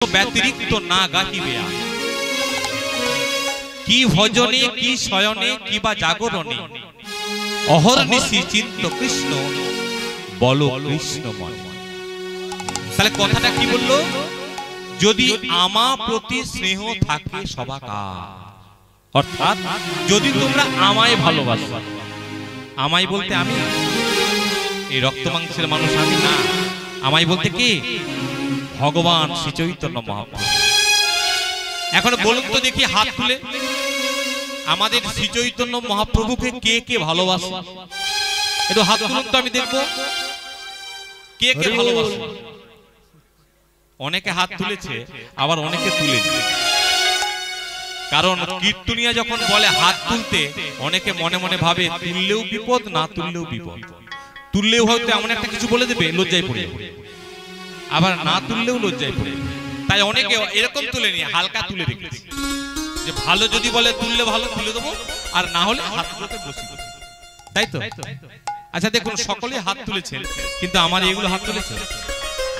ব্যতিরিক্ত না গাহিবে কি ভজনে কি শয়নে কি বা জাগরণে অহর্নিশি চিন্ত কৃষ্ণ বলো কৃষ্ণ মনে। তাহলে কথাটা কি বললো? যদি আমার প্রতি স্নেহ থাকে সবাকার, অর্থাৎ যদি তোমরা আমায় ভালোবাসো, আমায় বলতে আমি এই রক্ত মাংসের মানুষ আমি না, আমায় বলতে কি ভগবান শ্রী চৈতন্য মহাপ্রভু। এখন বলুন তো দেখি হাত তুলে আমাদের শ্রী চৈতন্য মহাপ্রভুকে কে কে ভালোবাসে? একটু হাত তুলুন তো আমি দেখবো কে কে ভালোবাসে। অনেকে হাত তুলেছে, আবার অনেকে তুলেছে। কারণ কীর্তনিয়া যখন বলে হাত তুলতে, অনেকে মনে মনে ভাবে তুললেও বিপদ, না তুললেও বিপদ। তুললেও হয়তো এমন একটা কিছু বলে দেবে লজ্জায় পড়ে, আবার না তুললেও লজ্জায় পড়ে। তাই অনেকে এরকম তুলে নিয়ে হালকা তুলে রেখেছে, যে ভালো যদি বলে তুললে ভালো তুলে দেবো, আর না হলে হাতগুলোতে বসিয়ে দেবো। তাই তো? আচ্ছা দেখুন, সকলে হাত তুলেছেন, কিন্তু আমার এগুলো হাত তুলেছে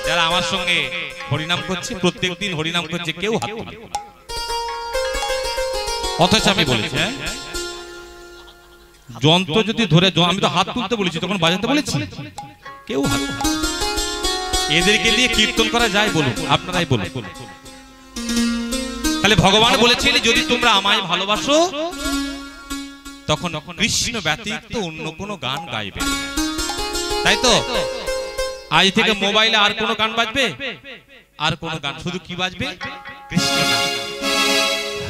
যারা আমার সঙ্গে হরিনাম করছে, প্রত্যেকদিন হরিনাম করছে, কেউ হাত তুলে। অথচ আমি বলেছি যন্ত্র যদি ধরে, আমি তো হাত তুলতে বলেছি, তখন বাজাতে বলেছি, কেউ হাত। এদেরকে দিয়ে কীর্তন করা যায় বলুন, আপনারাই বলুন। তাহলে ভগবান বলেছেন যদি তোমরা আমায় ভালোবাসো, তখন কৃষ্ণ ব্যতীত অন্য কোনো গান গাইবে। তাই তো? আজ থেকে মোবাইলে আর কোনো গান বাজবে? আর কোনো গান, শুধু কি বাজবে? কৃষ্ণ নাম।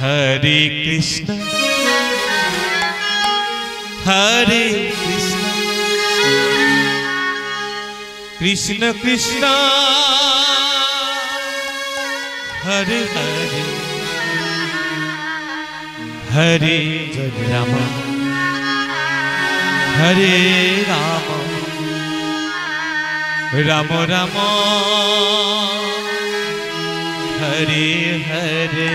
হরে কৃষ্ণ হরে কৃষ্ণ কৃষ্ণ কৃষ্ণ হরে হরে হরে রাম হরে রাম রাম রাম হরে হরে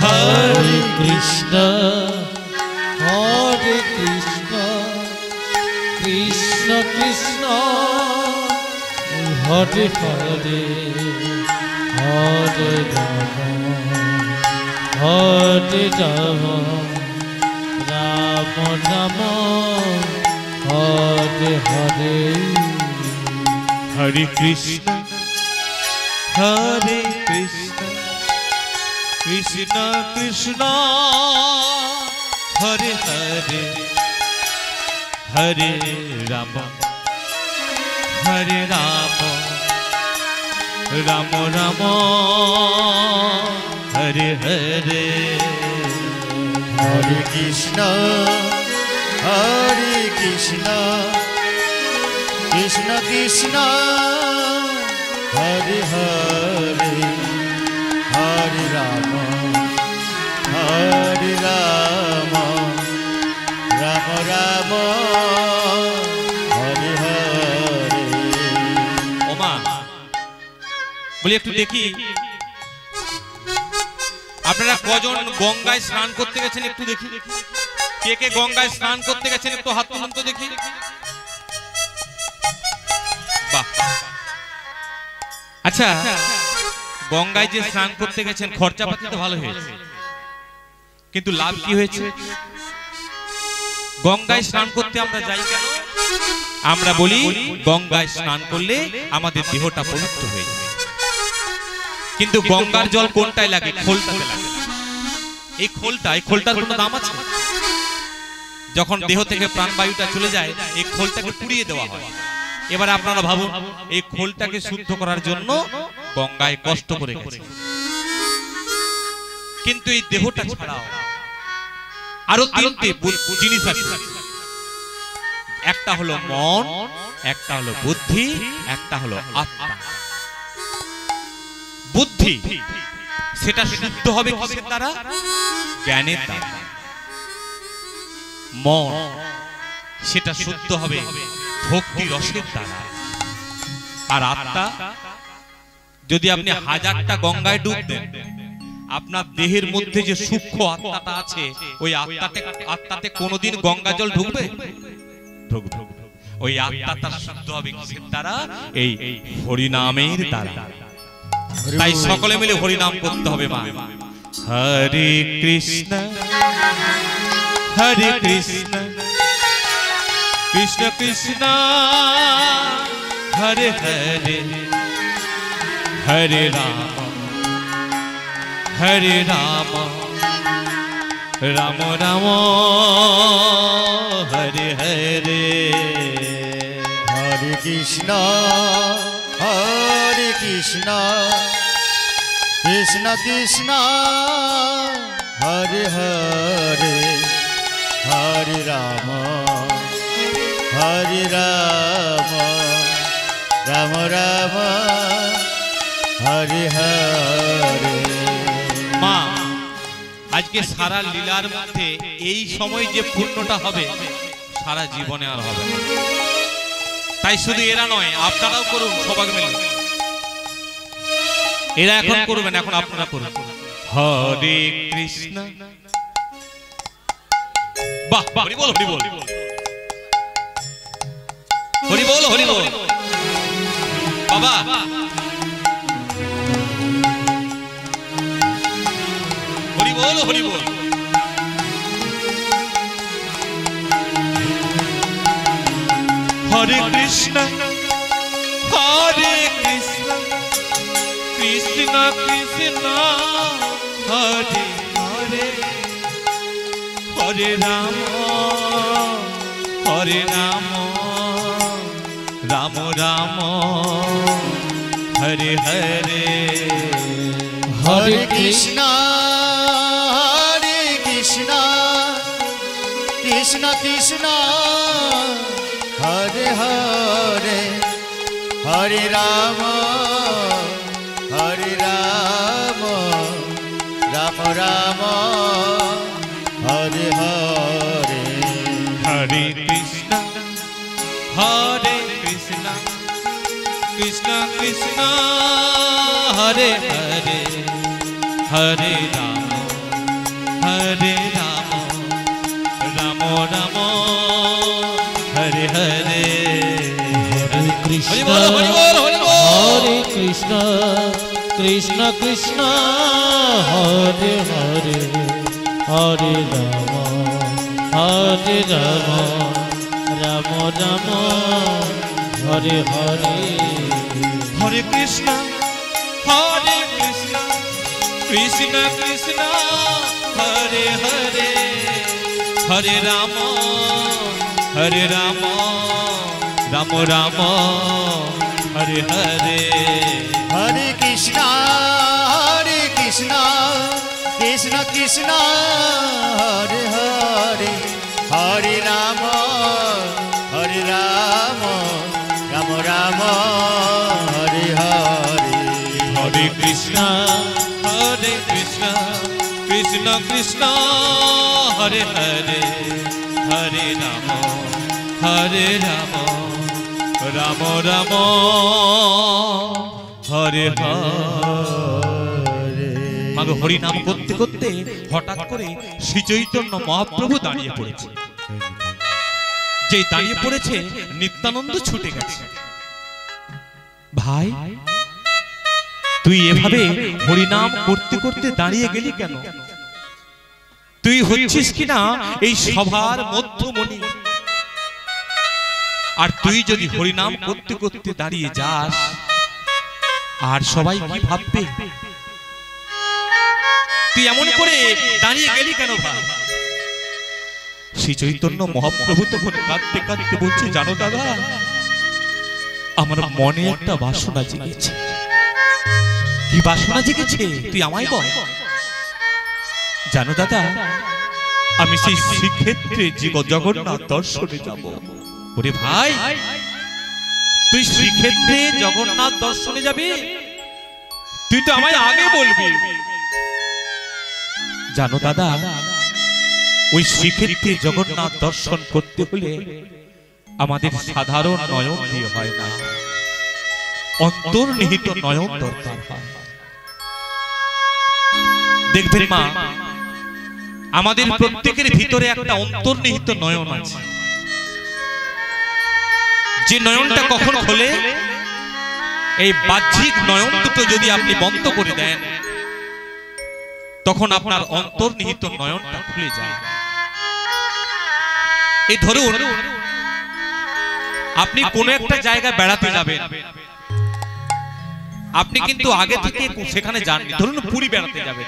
হরে কৃষ্ণ হরে কৃষ্ণ কৃষ্ণ কৃষ্ণ হরে হরে হরে রাম হরে রাম রাম রাম হরে হরে হরে কৃষ্ণ হরে কৃষ্ণ কৃষ্ণ কৃষ্ণ হরে হরে হরে রাম হরে রাম রাম রাম হরে হরে হরে কৃষ্ণ হরে কৃষ্ণ কৃষ্ণ কৃষ্ণ হরে হরে হরে রাম হরে রাম রাম রাম হরে হরে। ওমা বলি একটু দেখি আপনারা কজন গঙ্গায় স্নান করতে গেছেন? একটু দেখি কে কে গঙ্গায় স্নান করতে গেছেন, একটু হাত তুলুন তো দেখি। বাহ। আচ্ছা, গঙ্গায় যে স্নান করতে গেছেন খরচাপাতি তো ভালো হয়েছে, কিন্তু লাভ কি হয়েছে? গঙ্গায় স্নান করতে আমরা যাই কেন? আমরা বলি গঙ্গায় স্নান করলে আমাদের দেহটা পবিত্র হয়ে যাবে। কিন্তু গঙ্গার জল কোনটায় লাগে? খোলটাতে লাগে। এই খোলটার কোনো দাম আছে? যখন দেহ থেকে প্রাণবায়ুটা চলে যায়, এই খোলটাকে পুড়িয়ে দেওয়া হয়। এবার আপনারা ভাবুন, এই খোলটাকে শুদ্ধ করার জন্য গঙ্গায় কষ্ট করে গেছে, কিন্তু এই দেহটা ছাড়াও আরো তিনটে জিনিস আছে। একটা হলো মন, একটা হলো বুদ্ধি, একটা হলো আত্মা। বুদ্ধি সেটা শুদ্ধ হবে কিসের দ্বারা? জ্ঞানের দ্বারা। মন সেটা শুদ্ধ হবে ভক্তি রসের দ্বারা। আর আত্মা, যদি আপনি 1000টা গঙ্গায় ডুব দেন, আপনার দেহের মধ্যে যে সূক্ষ্ম আত্মাটা আছে, ওই আত্মাতে কোনোদিন গঙ্গা জল ঢুকবে? ঢুকবে। ওই আত্মা তার শুদ্ধ হবে কিসের দ্বারা? এই হরিনামের দ্বারা। তাই সকলে মিলে হরিনাম করতে হবে মা। হরে কৃষ্ণ হরে কৃষ্ণ কৃষ্ণ কৃষ্ণ হরে হরে হরে রাম হরে রাম রাম রাম হরে হরে। হরে কৃষ্ণ কৃষ্ণ কৃষ্ণ হরে হরে হরে রাম রাম রাম হরে হরে। মা, আজকে সারা লীলার মধ্যে এই সময় যে পূর্ণটা হবে সারা জীবনে আর হবে না। তাই শুধু এরা নয়, আপনারাও করুন সবাই মিলে। এরা এখন করবেন, এখন আপনারা করুন। হরে কৃষ্ণ, বাহ বাহ, হরি বল হরি বল হরি বল হরি বল। বাবা হরি বল হরি বল। হরে কৃষ্ণ হরে কৃষ্ণ কৃষ্ণ কৃষ্ণ হরে হরে হরে রাম রাম রাম হরে হরে। হরে কৃষ্ণ কৃষ্ণ কৃষ্ণ হরে হরে হরে রাম রাম রাম হরে হরে। হরে কৃষ্ণ কৃষ্ণ কৃষ্ণ হরে হরে হরে রাম রাম রাম হরে হরে। হরে কৃষ্ণ হরে কৃষ্ণ কৃষ্ণ কৃষ্ণ হরে হরে হরে রাম রাম রাম হরে হরে। হরে কৃষ্ণ কৃষ্ণ কৃষ্ণ হরে হরে হরে রাম রাম রাম হরে হরে। হরে কৃষ্ণ কৃষ্ণ কৃষ্ণ হরে হরে হরে রাম রাম রাম হরে হরে। হরে কৃষ্ণ কৃষ্ণ কৃষ্ণ হরে হরে হরে রাম রাম রাম হরে হরে। মাগো হরি নাম করতে করতে হঠাৎ করে শ্রী চৈতন্য মহাপ্রভু দাঁড়িয়ে পড়েছে। যে দাঁড়িয়ে পড়েছে নিত্যানন্দ ছুটে গেছে। ভাই, তুই এভাবে হরিনাম করতে করতে দাঁড়িয়ে গেলি কেন? তুই হচ্ছিস কিনা এই সভার মধ্যমণি। আর তুই যদি হরিনাম করতে করতে দাঁড়িয়ে যাস, আর সবাই কি ভাববে? তুই এমন করে দাঁড়িয়ে গেলি কেন ভাই? শ্রী চৈতন্য মহাপ্রভু তখন কাঁদতে কাঁদতে বলছে, জানো দাদা, আমার মনে একটা বাসনা জেগেছে। কি বাসনা জেগেছে তুই আমায় বল। জানো দাদা, আমি সেই শ্রীক্ষেত্রে জগন্নাথ দর্শনে যাব। ওরে ভাই, তুই শ্রীক্ষেত্রে জগন্নাথ দর্শনে যাবি? তুই তো আমায় আগে বলবি। জানো দাদা, ওই শ্রীক্ষেত্রে জগন্নাথ দর্শন করতে হলে আমাদের সাধারণ নয়ন দিয়ে হয় না, অন্তর্নিহিত নয়ন দরকার হয়। দেখবেন মা, আমাদের প্রত্যেকের ভিতরে একটা অন্তর্নিহিত নয়ন আছে। যে নয়নটা কখন খোলে, এই বাহ্যিক নয়ন দুটো যদি আপনি বন্ধ করে দেন, তখন আপনার অন্তর্নিহিত নয়নটা খুলে যায়। এই ধরুন আপনি কোন একটা জায়গায় বেড়াতে যাবেন, আপনি কিন্তু আগে থেকে সেখানে যাননি। ধরুন পুরী বেড়াতে যাবেন,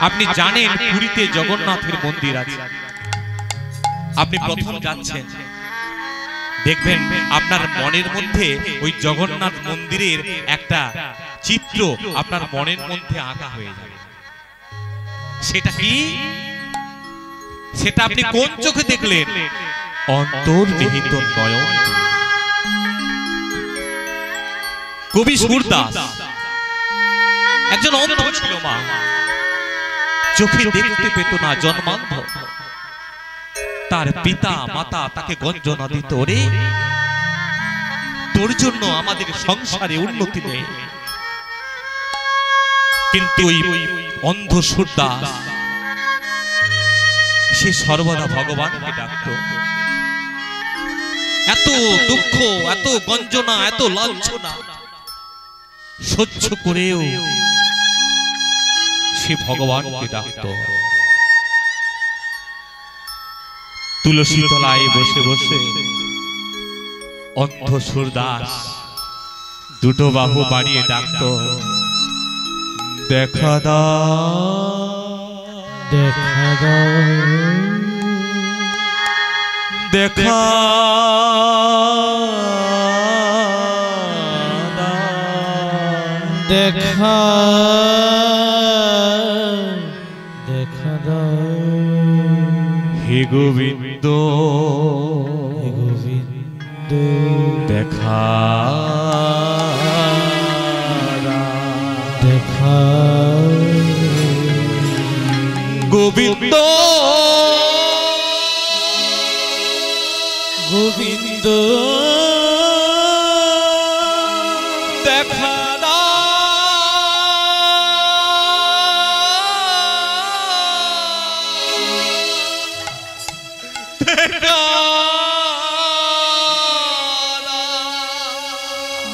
আপনি জানেন পুরীতে জগন্নাথের মন্দির আছে, আপনি প্রথম যাচ্ছেন, দেখবেন আপনার মনের মধ্যে ওই জগন্নাথ মন্দিরের একটা চিত্র আপনার মনের মধ্যে আঁকা হয়ে যাবে। সেটা কি? সেটা আপনি কোন চোখে দেখলেন? অন্তর্নিহিত নয়ন। কবি সুরদাস একজন অন্ধ ছিল, মা চোখে দেখতে পেত না, জন্মান্ধ। তার পিতা মাতা তাকে গঞ্জনা দিত, রে তোর জন্য আমাদের সংসারে উন্নতি নেই। কিন্তু ওই অন্ধ সুরদাস সে সর্বদা ভগবানকে ডাকত। এত দুঃখ, এত গঞ্জনা, এত লাঞ্ছনা সহ্য করেও সে ভগবানকে ডাকত। তুলসী তলায় বসে বসে অন্ধ সুরদাস দুটো বাহু বাড়িয়ে ডাকত, দেখা দাও, দেখা দাও, দেখা দেখা, দেখা দাও, হে গোবিন্দ, হে গোবিন্দ, দেখা দেখা, গোবিন্দ, গোবিন্দ, দেখা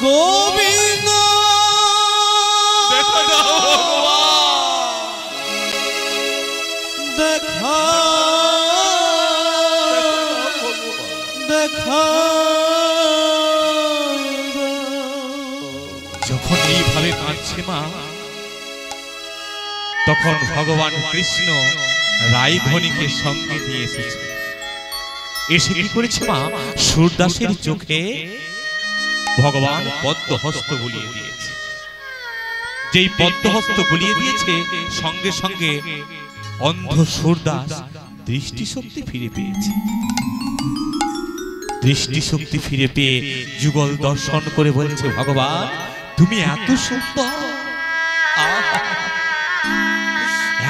গোবিন্দ, দেখা দাও দেখা, দেখা। যখন এইভাবে কাঁদছে মা, তখন ভগবান কৃষ্ণ রায়ধনীকে সঙ্গে নিয়ে এসেছে। এসে কি করেছে মা? সুরদাসের চোখে ভগবান পদ্মহস্ত বুলিয়ে দিয়েছে। যেই পদ্মহস্ত বুলিয়ে দিয়েছে, সঙ্গে সঙ্গে অন্ধ সুরদাস দৃষ্টিশক্তি ফিরে পেয়েছে। দৃষ্টিশক্তি ফিরে পেয়ে যুগল দর্শন করে বলছে, ভগবান তুমি এত সুন্দর,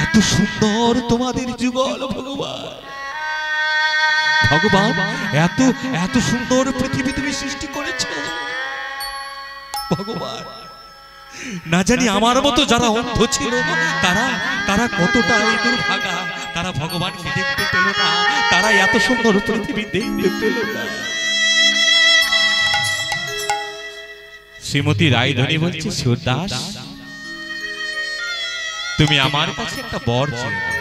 এত সুন্দর তোমাদের যুগল। ভগবান, ভগবান এত এত সুন্দর পৃথিবী তুমি সৃষ্টি করেছো। ভগবান, না জানি আমার মতো যারা অন্ধ ছিল তারা তারা কতটা এই দুর্ভাগা, তারা ভগবানকে দেখতে পেল না, তারা এত সুন্দর পৃথিবী দেখতে পেল না। শ্রীমতী রায়ধনী বলছে, সুরদাস তুমি আমার কাছে একটা বর চেয়ে নাও।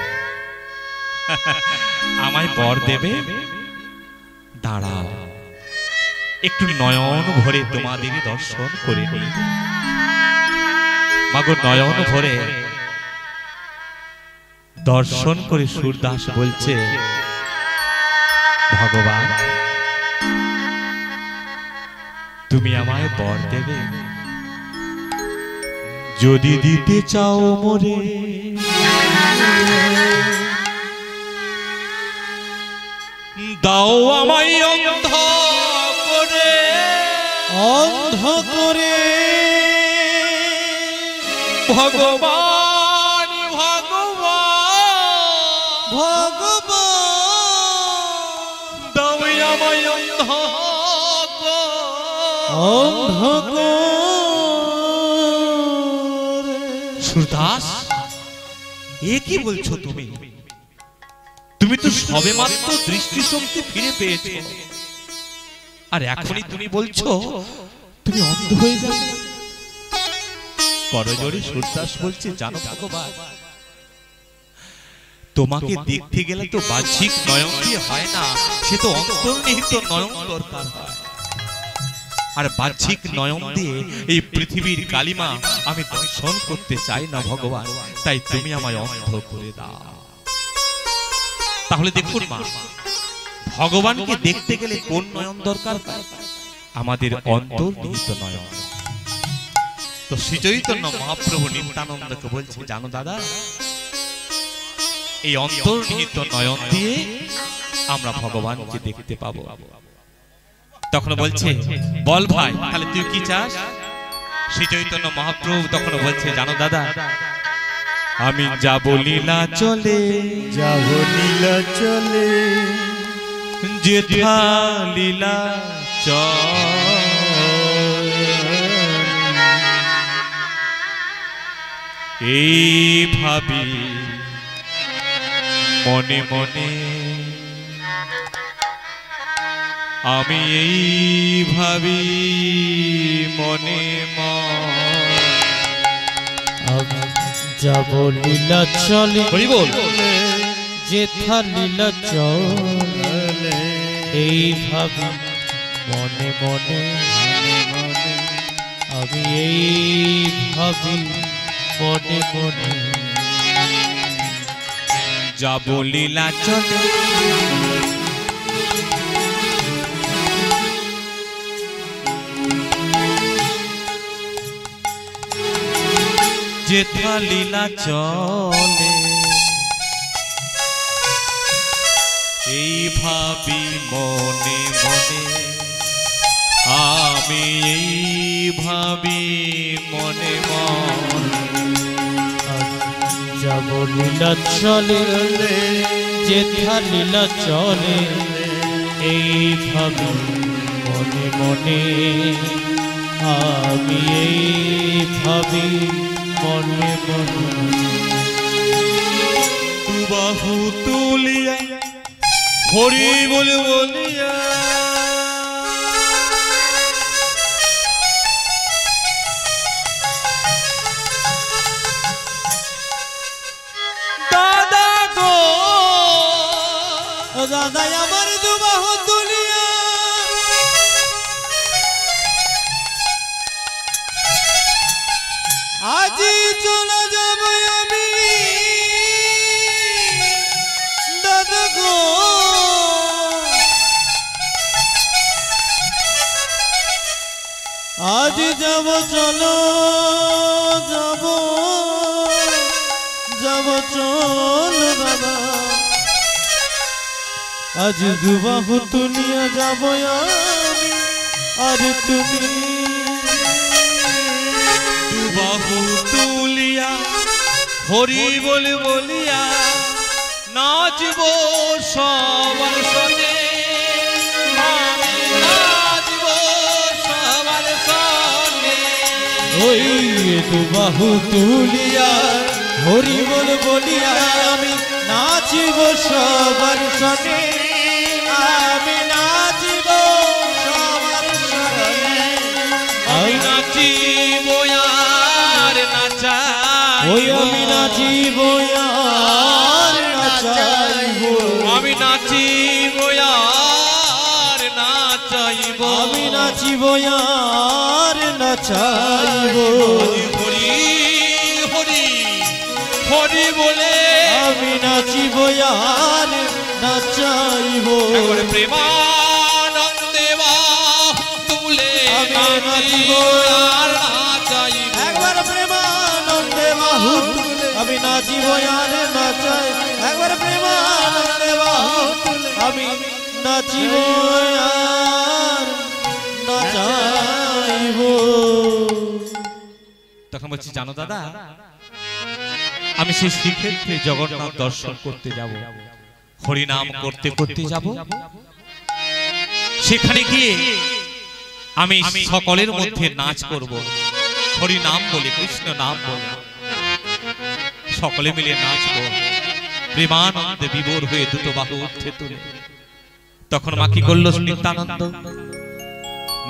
আমায় বর দেবে? দাঁড়াও, একটু নয়ন ভরে তোমাদের দর্শন করে নিই। মাগো, নয়ন ভরে দর্শন করে সুরদাস বলছে, ভগবান তুমি আমায় বর দেবে? যদি দিতে চাও মোরে দাও আমায় অন্ধ করে, অন্ধ করে। ভগবান ভগবান ভগবান দাও আমায় অন্ধ অন্ধ করে। সুরদাস, এ কি বলছো তুমি? তুমি তো সবেমাত্র দৃষ্টিশক্তি ফিরে পেয়েছো, আর এখনই তুমি বলছো তুমি অন্ধ হয়ে যাবে। করজোড়ে সুরদাস বলছে, জানো ভগবান, তোমাকে দেখতে গেলে তো বাহ্যিক নয়ন দিয়ে হয় না, সে তো অন্তর্নিহিত নয়ন দরকার হয়। আর বাহ্যিক নয়ন দিয়ে এই পৃথিবীর কালিমা আমি দর্শন করতে চাই না ভগবান, তাই তুমি আমায় অন্ধ করে দাও। তাহলে দেখুন মা, ভগবানকে দেখতে গেলে কোন নয়ন দরকার? আমাদের অন্তর্নিহিত নয়ন। তো শ্রী চৈতন্য মহাপ্রভু নিত্যানন্দকে বলছে, জানো দাদা, এই অন্তর্নিহিত নয়ন দিয়ে আমরা ভগবানকে দেখতে পাবো। তখন বলছে, বল ভাই, তাহলে তুই কি চাস? শ্রী চৈতন্য মহাপ্রভু তখন বলছে, জানো দাদা, আমি যাব লীলা চলে, যাব লীলা চলে, যেথা লীলা এই ভাবি মনে মনে, আমি এই ভাবি মনে আমি যাব লীলা চলে, হরি বল, যেথা লীলা চলে এই ভাবি মনে মনে, আমি এই ভাবি মনে মনে, যাব লীলা চলে, যেথা লীলা চলে এই ভাবি মনে মনে, আমি এই ভাবি মনে মনে। যাব লীলা চলে, যেথা লীলা চলে এই ভাবি মনে মনে, আমি এই ভাবি মনে মনে। বাহু তুলিয়া হরি বলে বলিয়া, দাদা গো, দাদা আমার দুবাহু তুলিয়া, আজি চলে যাব আমি দাদা গো, আজ যাব চলো, যাব যাব চলো দাদা, আজ দুবাহু তুলিয়া যাব আমি আর তুমি, বাহু তুলিয়া হরি বলে বলিয়া, নাচব সবার সনে, নাচব সবার সনে। ওই দুবাহু তুলিয়া হরি বল বলিয়া, আমি নাচিব সবার সনে, আমি নাচিব সবার সনে, আমি নাচিব আর নাচাইব, ওই আমি নাচিব আর নাচাইব, আমি নাচিব আর নাচাইব, আমি নাচিব আর নাচাইব, হরি হরি হরি বলে আমি নাচিব আর নাচাইব, প্রেমানন্দে তুলে আমি নাচিব আর নাচাইব, একবার প্রেমানন্দে বাহু তুলে আমি নাচিব আর নাচাই, একবার প্রেমানন্দে বাহু তুলে আমি নাচিব আর নাচাইব। তখন বলছি, জানো দাদা, আমি সেই শ্রীক্ষেত্রে জগন্নাথ দর্শন করতে যাব, হরিনাম করতে করতে যাব, সেখানে গিয়ে আমি সকলের মধ্যে নাচ করব, হরি নাম বলে, কৃষ্ণ নাম বলে সকলে মিলে নাচব, প্রেমানন্দে বিভোর হয়ে দুটো বাহু উঠে তুলে। তখন মা কি করলো? নিত্যানন্দ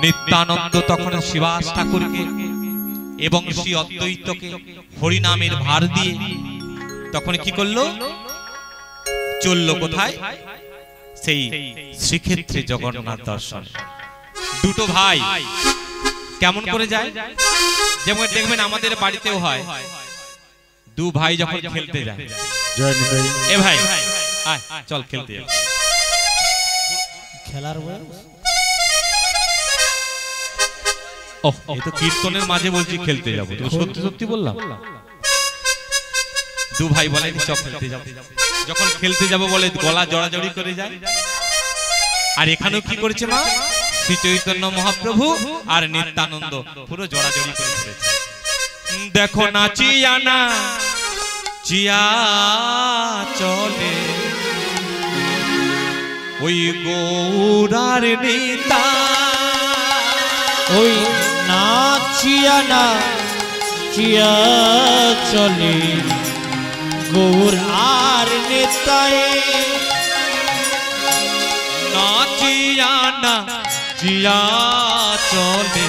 নিত্যানন্দ তখন শিবাস ঠাকুরকে এবং শ্রী অদ্বৈতকে হরিনামের ভার দিয়ে তখন কি করলো, চললো কোথায়, সেই শ্রীক্ষেত্রে জগন্নাথ দর্শন। দুটো ভাই কেমন করে যায়, যেমন দেখবেন আমাদের বাড়িতেও হয়, দু ভাই যখন খেলতে যায়, এ ভাই আয় চল খেলতে যাই, খেলার বয়স ওহ এই তো কীর্তনের মাঝে বলছি খেলতে যাবো, তো সত্যি সত্যি বললাম। দু ভাই বলে চল খেলতে যাবো, যখন খেলতে যাবো বলে গলা জড়াজড়ি করে যায়। আর এখানেও কি করেছে মা, শ্রী চৈতন্য মহাপ্রভু আর নিত্যানন্দ পুরো জড়াজড়ি করে ফেলেছে। দেখো নাচিয়া না চিয়া চলে ওই গৌরার নিতা, ওই নাচিয়া না চিয়া চলে গৌর আর নেতায়, নাচিয়া না চিয়া চলে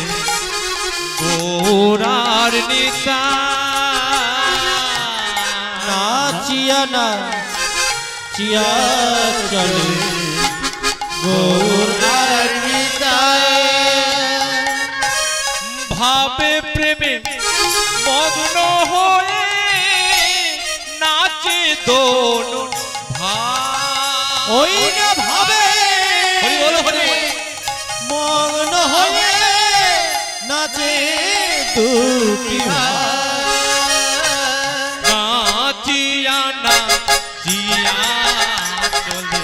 গৌরার নিতা, নাচিয়া না চিয়া চলে গৌর আর নেতায়, ভাবে প্রেমে মগ্ন হয়ে নাচে দোনো ভাই, ওই না ভাবে হরি বলো হরি বলো। মগ্ন হয়ে নাচে দুটি নাচিয়া না চিয়া চলে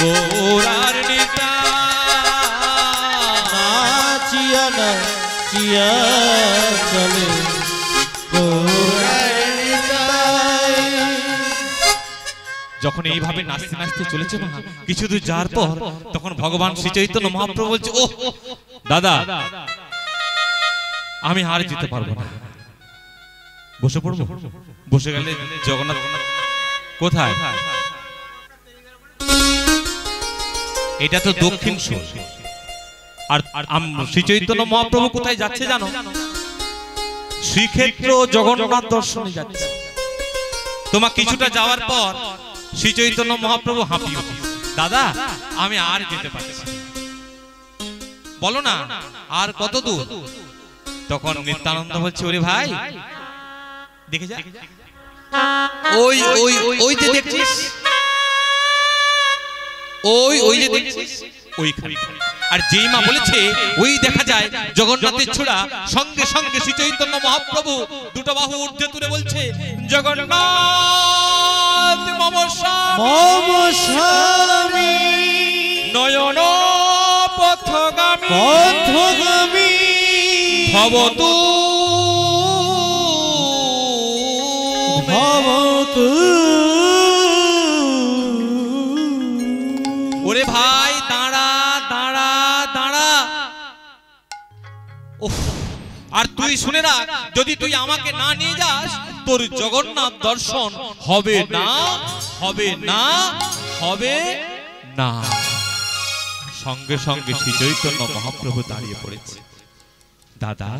গৌরার নিতা, নাচিয়া না চিয়া চলে গৌর আর নেতায়। যখন এইভাবে নাচতে নাচতে চলেছে না কিছু দূর যাওয়ার পর তখন ভগবান শ্রী চৈতন্য মহাপ্রভু বলছে, ও দাদা আমি আর যেতে পারবো না, বসে পড়বো। বসে গেলে জগন্নাথ কোথায়, এটা তো দক্ষিণ শোল, আর শ্রী চৈতন্য মহাপ্রভু কোথায় যাচ্ছে জানো, শ্রীক্ষেত্র জগন্নাথ দর্শনে যাচ্ছে। তোমার কিছুটা যাওয়ার পর শ্রী চৈতন্য মহাপ্রভু হাঁপিয়ে উঠে, দাদা আমি আর যেতে পারছি না, বলো না আর কত দূর। তখন নিত্যানন্দ বলছে, ওরে ভাই দেখে যা, ওই ওই ওই যে দেখছিস, ওই ওই যে দেখছিস ওইখানে। আর যেই মা বলেছে ওই দেখা যায় জগন্নাথের ছোড়া, সঙ্গে সঙ্গে শ্রী চৈতন্য মহাপ্রভু দুটো বাহু ঊর্ধ্বে তুলে বলছে, জগন্নাথ মম স্বামী নয়ন পথগামী পথগামী ভবতু ভবতু। ওরে ভাই দাঁড়া দাঁড়া দাঁড়া, উফ, আর তুই শুনে রাখ, যদি তুই আমাকে না নিয়ে যাস তোর জগন্নাথ দর্শন হবে না, হবে না, হবে না। সঙ্গে সঙ্গে শ্রী চৈতন্য মহাপ্রভু দাঁড়িয়ে পড়েছে, দাদা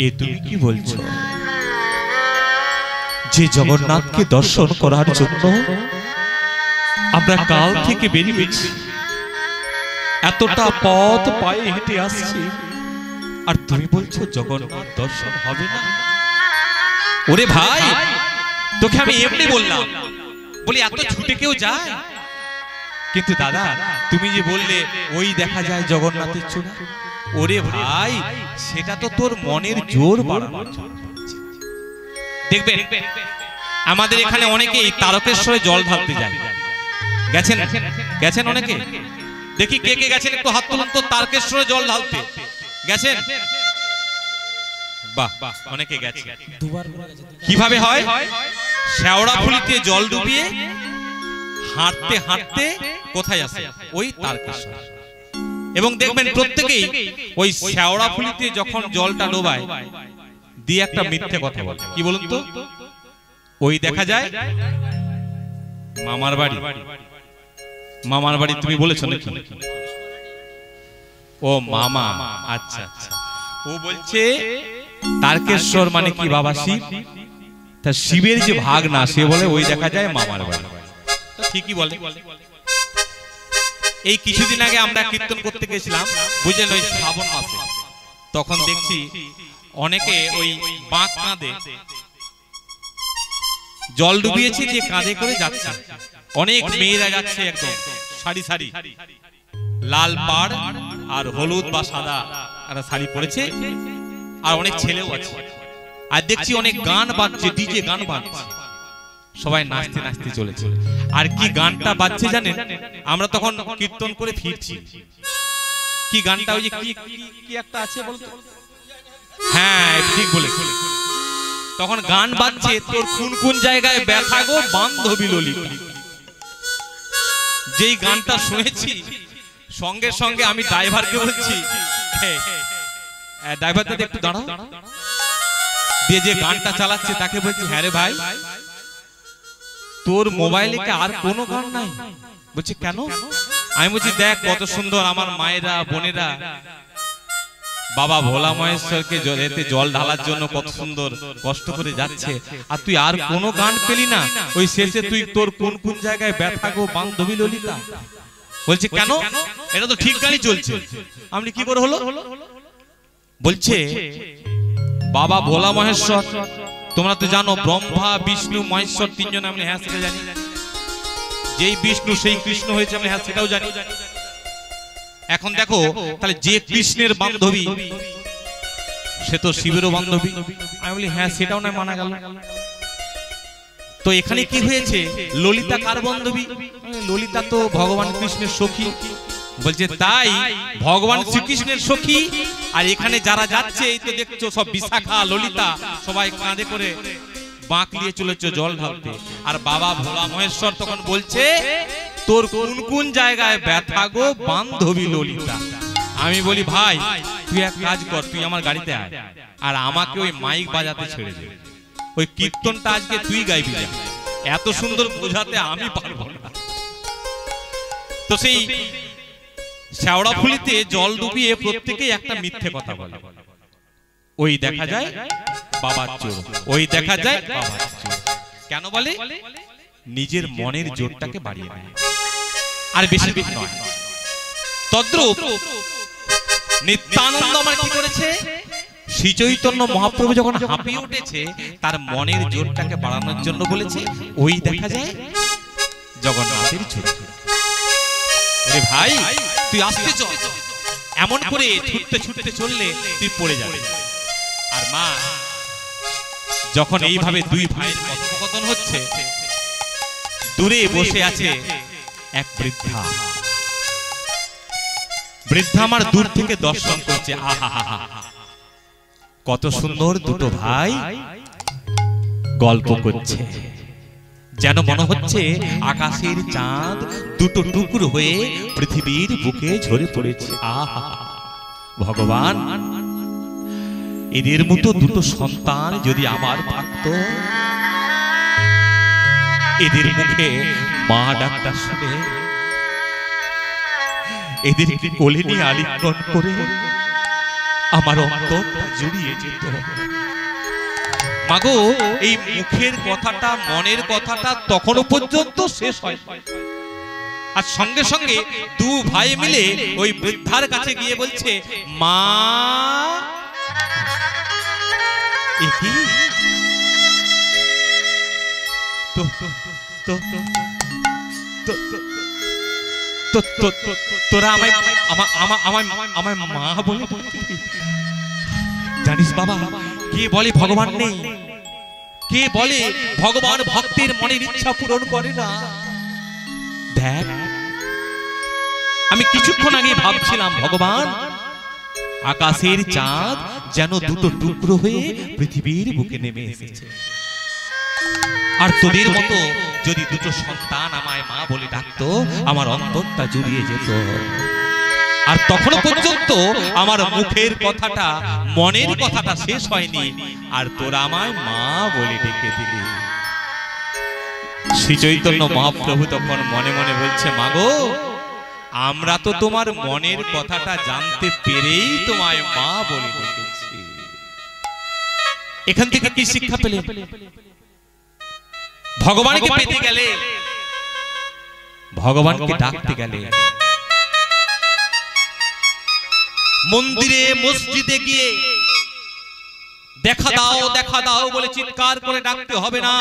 এ তুমি কি বলছো, যে জগন্নাথকে দর্শন করার জন্য আমরা কাল থেকে বেরিয়েছি, এতটা পথ পায়ে হেঁটে আসছি, আর তুমি বলছো জগন্নাথ দর্শন হবে না। ওরে ভাই তোকে আমি এমনি বললাম, বলি এত ছুটে কেউ যায়, কিন্তু দাদা তুমি যে বললে ওই দেখা যায় জগন্নাথের চূড়া, ওরে ভাই সেটা তো তোর মনের জোর বাড়ানোর জন্য। দেখবেন আমাদের এখানে অনেকেই তারকেশ্বরে জল ঢালতে যায়, গেছেন গেছেন অনেকে, দেখি কে কে গেছেন একটু হাত তুলুন তো, তারকেশ্বরে জল ঢালতে গেছেন, বাহ অনেকে গেছে। কিভাবে হয়, শেওড়া ফুলিতে জল ডুবিয়ে হাঁটতে হাঁটতে কোথায় আসে, ওই তারকেশ্বর। এবং দেখবেন প্রত্যেকেই ওই শেওড়া ফুলিতে যখন জলটা ডোবায় দিয়ে একটা মিথ্যে কথা বলে, কি বলুন তো, ওই দেখা যায় মামার বাড়ি। মামার বাড়ি তুমি বলেছো নাকি, ও মামা, আচ্ছা আচ্ছা। ও বলছে তারকেশ্বর মানে কি বাবা শিব, তা শিবের যে ভাগ না সে বলে ওই দেখা যায় মামার বাড়ি। ঠিকই বলে। এই কিছুদিন আগে আমরা কীর্তন করতে গেছিলাম, বুঝলেন, ওই শ্রাবণ মাসে। তখন দেখছি অনেকে ওই বাঁক কাঁধে জল ডুবিয়েছে দিয়ে কাঁধে করে যাচ্ছে। অনেক মেয়েরা যাচ্ছে একদম সারি সারি, লাল পাড় আর হলুদ বা সাদা একটা শাড়ি পরেছে, আর অনেক ছেলেও আছে। আর দেখছি অনেক গান বাজছে, ডিজে গান বাজছে, সবাই নাচতে নাচতে চলেছে। আর কি গানটা বাজছে জানেন? আমরা তখন কীর্তন করে ফিরছি, কি গানটা ওই যে কি একটা আছে বলতো, হ্যাঁ ঠিক বলেছে। তখন গান বাজছে, তোর কোন কোন জায়গায় ব্যথা গো বান্ধবী ললিতা। যেই গানটা শুনেছি সঙ্গে সঙ্গে আমি ড্রাইভারকে বলছি, ড্রাইভার দাদা একটু দাঁড়াও, দিয়ে যে গানটা চালাচ্ছে তাকে বলছি, হ্যাঁ রে ভাই তোর মোবাইলে কি আর কোনো গান নাই? বলছি কেন? আমি বলছি দেখ কত সুন্দর আমার মায়েরা বোনেরা বাবা ভোলা মহেশ্বরকে এতে জল ঢালার জন্য কত সুন্দর কষ্ট করে যাচ্ছে, আর তুই আর কোনো গান পেলি না? ওই শেষে তুই তোর কোন কোন জায়গায় ব্যথা গো বান্ধবী ললিতা। বলছে কেন? এটা তো ঠিক গানই চলছে। আপনি কি করে হলো? বলছে বাবা ভোলা মহেশ্বর, তোমরা তো জানো ব্রহ্মা বিষ্ণু মহেশ্বর তিনজন, আমি হ্যাঁ সেটা জানি। যেই বিষ্ণু সেই কৃষ্ণ হয়েছে, আমি হ্যাঁ সেটাও জানি। এখন দেখো তাহলে যে কৃষ্ণের বান্ধবী সে তো শিবেরও বান্ধবী। আমি বলি হ্যাঁ সেটাও না মানা গেল। তো এখানে কি হয়েছে? ললিতা কার বান্ধবী? ললিতা তো ভগবান কৃষ্ণের সখী। বলছে তাই ভগবান শ্রীকৃষ্ণের সখী, আর এখানে যারা যাচ্ছে এই তো দেখছো সব বিশাখা ললিতা, সবাই কাঁধে করে বাঁক নিয়ে চলেছে জল ঢালতে। আর বাবা ভোলা মহেশ্বর তখন বলছে তোর কোন কোন জায়গায় ব্যথা গো বান্ধবী ললিতা। আমি বলি ভাই তুই এক কাজ কর, তুই আমার গাড়িতে আয়, আর আমাকে ওই মাইক বাজাতে ছেড়ে দে, ওই কীর্তনটা আজকে তুই গাইবি। এত সুন্দর বোঝাতে আমি পারবো না। তো সেই শেওড়াফুলিতে জল ডুবিয়ে প্রত্যেকেই একটা মিথ্যে কথা বলে, ওই দেখা যায় বাবার চোর, ওই দেখা যায় বাবার চোর। কেন বলে? নিজের মনের জোরটাকে বাড়িয়ে নেয়, আর বেশি বেশি নয়। তদ্রূপ নিত্যানন্দ আমার কি করেছে? শ্রী চৈতন্য মহাপ্রভু যখন হাঁপিয়ে উঠেছে তার মনের জোরটাকে বাড়ানোর জন্য বলেছে ওই দেখা যায় জগন্নাথের চোর। ওরে ভাই তুই আসতে চল, এমন করে ছুটতে ছুটতে চললে তুই পড়ে যাবে। আর মা যখন এইভাবে দুই ভাইয়ের কথোপকথন হচ্ছে, দূরে বসে আছে এক বৃদ্ধা। বৃদ্ধা আমার দূর থেকে দর্শন করছে। আহা কত সুন্দর দুটো ভাই গল্প করছে, যেন মনে হচ্ছে আকাশের চাঁদ দুটো টুকরো হয়ে পৃথিবীর বুকে ঝরে পড়েছে। আহা ভগবান, এদের মতো দুটো সন্তান যদি আমার থাকতো, এদের মুখে মা ডাকটা শুনে এদেরকে কোলে নিয়ে আলিঙ্গন করে আমার অন্তরটা জুড়িয়ে যেত। মাগো এই মুখের কথাটা মনের কথাটা তখনও পর্যন্ত শেষ হয়, আর সঙ্গে সঙ্গে দু ভাই মিলে ওই বৃদ্ধার কাছে গিয়ে বলছে মা। তোরা আমায় মা বলে জানিস বাবা? কে বলে ভগবান নেই? কে বলে ভগবান ভক্তের মনের ইচ্ছা পূরণ করে না? দেখ আমি কিছুক্ষণ আগে ভাবছিলাম ভগবান আকাশের চাঁদ যেন দুটো টুকরো হয়ে পৃথিবীর বুকে নেমে এসেছে, আর তোদের মতো যদি দুটো সন্তান আমায় মা বলে ডাকতো আমার অন্তরটা জুড়িয়ে যেত। আর তখনও পর্যন্ত আমার মুখের কথাটা মনের কথাটা শেষ হয়নি, আর তোরা আমায় মা বলে ডেকে দিলি। শ্রী চৈতন্য মহাপ্রভু তখন মনে মনে বলছে মাগো আমরা তো তোমার মনের কথাটা জানতে পেরেই তোমায় মা বলে ডেকেছি। এখান থেকে কি শিক্ষা পেলে? ভগবানকে পেতে গেলে, ভগবানকে ডাকতে গেলে মন্দিরে মসজিদে গিয়ে দেখা দাও বলে চিৎকার করে ডাকতে হবে না।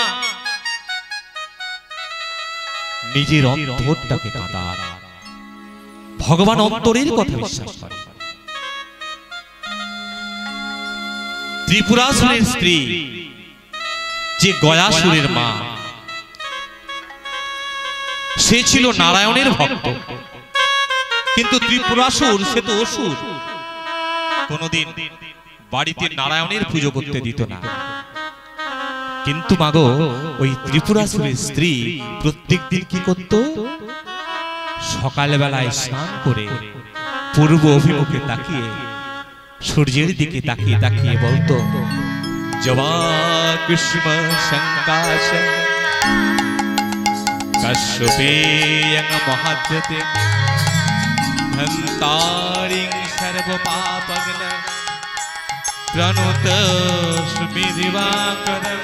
নিজের অন্তরটাকে কাঁদা। ভগবান অন্তরের কথা বিশ্বাস করে। ত্রিপুরাসুরের স্ত্রী যে গয়াসুরের মা, সে ছিল নারায়ণের ভক্ত, কিন্তু ত্রিপুরাসুর সে তো অসুর, কোনদিন বাড়িতে নারায়ণের পুজো করতে দিত না। কিন্তু মাগো ওই ত্রিপুরাসুরের স্ত্রী প্রত্যেক দিন কি করত? সকালবেলায় স্নান করে পূর্ব অভিমুখে তাকিয়ে সূর্যের দিকে তাকিয়ে তাকিয়ে বলতো, জবা কুসুম সংকাশ কশ্যপেয়ং মহাদ্যতে ধন্তারিং সর্ব পাপগ্ন প্রণুত সুমিদিবাকরম।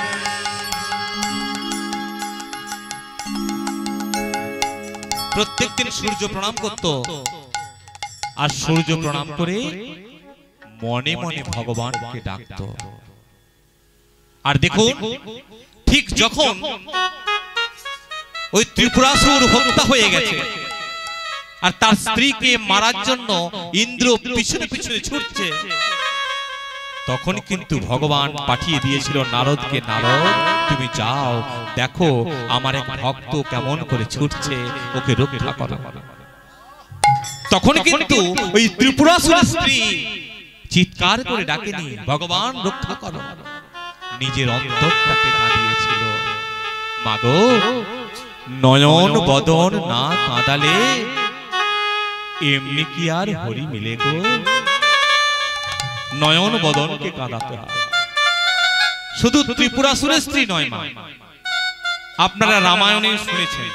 প্রত্যেকদিন সূর্য প্রণাম করত, আর সূর্য প্রণাম করে মনে মনে ভগবানকে ডাকত। আর দেখুন, ঠিক যখন ওই ত্রিপুরাসুর হত্যা হয়ে গেছে আর তার স্ত্রীকে মারার জন্য ইন্দ্র পিছনে পিছনে ছুটছে, তখন কিন্তু ভগবান পাঠিয়ে দিয়েছিল নারদকে, নারদ তুমি যাও, দেখো আমার এক ভক্ত কেমন করে ছুটছে, ওকে রক্ষা করো। তখন কিন্তু ওই ত্রিপুরাসুরের স্ত্রী চিৎকার করে ডাকেনি, ভগবান রক্ষা করো, নিজের অন্তরটাকে কাঁদিয়েছিল। মাগো, নয়ন বদন না কাঁদালে এমনি কি আর হরি মিলে গো? নয়ন বদনকে কাঁদাতে হয়। শুধু ত্রিপুরাসুরের স্ত্রী নয় মা, আপনারা রামায়ণে শুনেছেন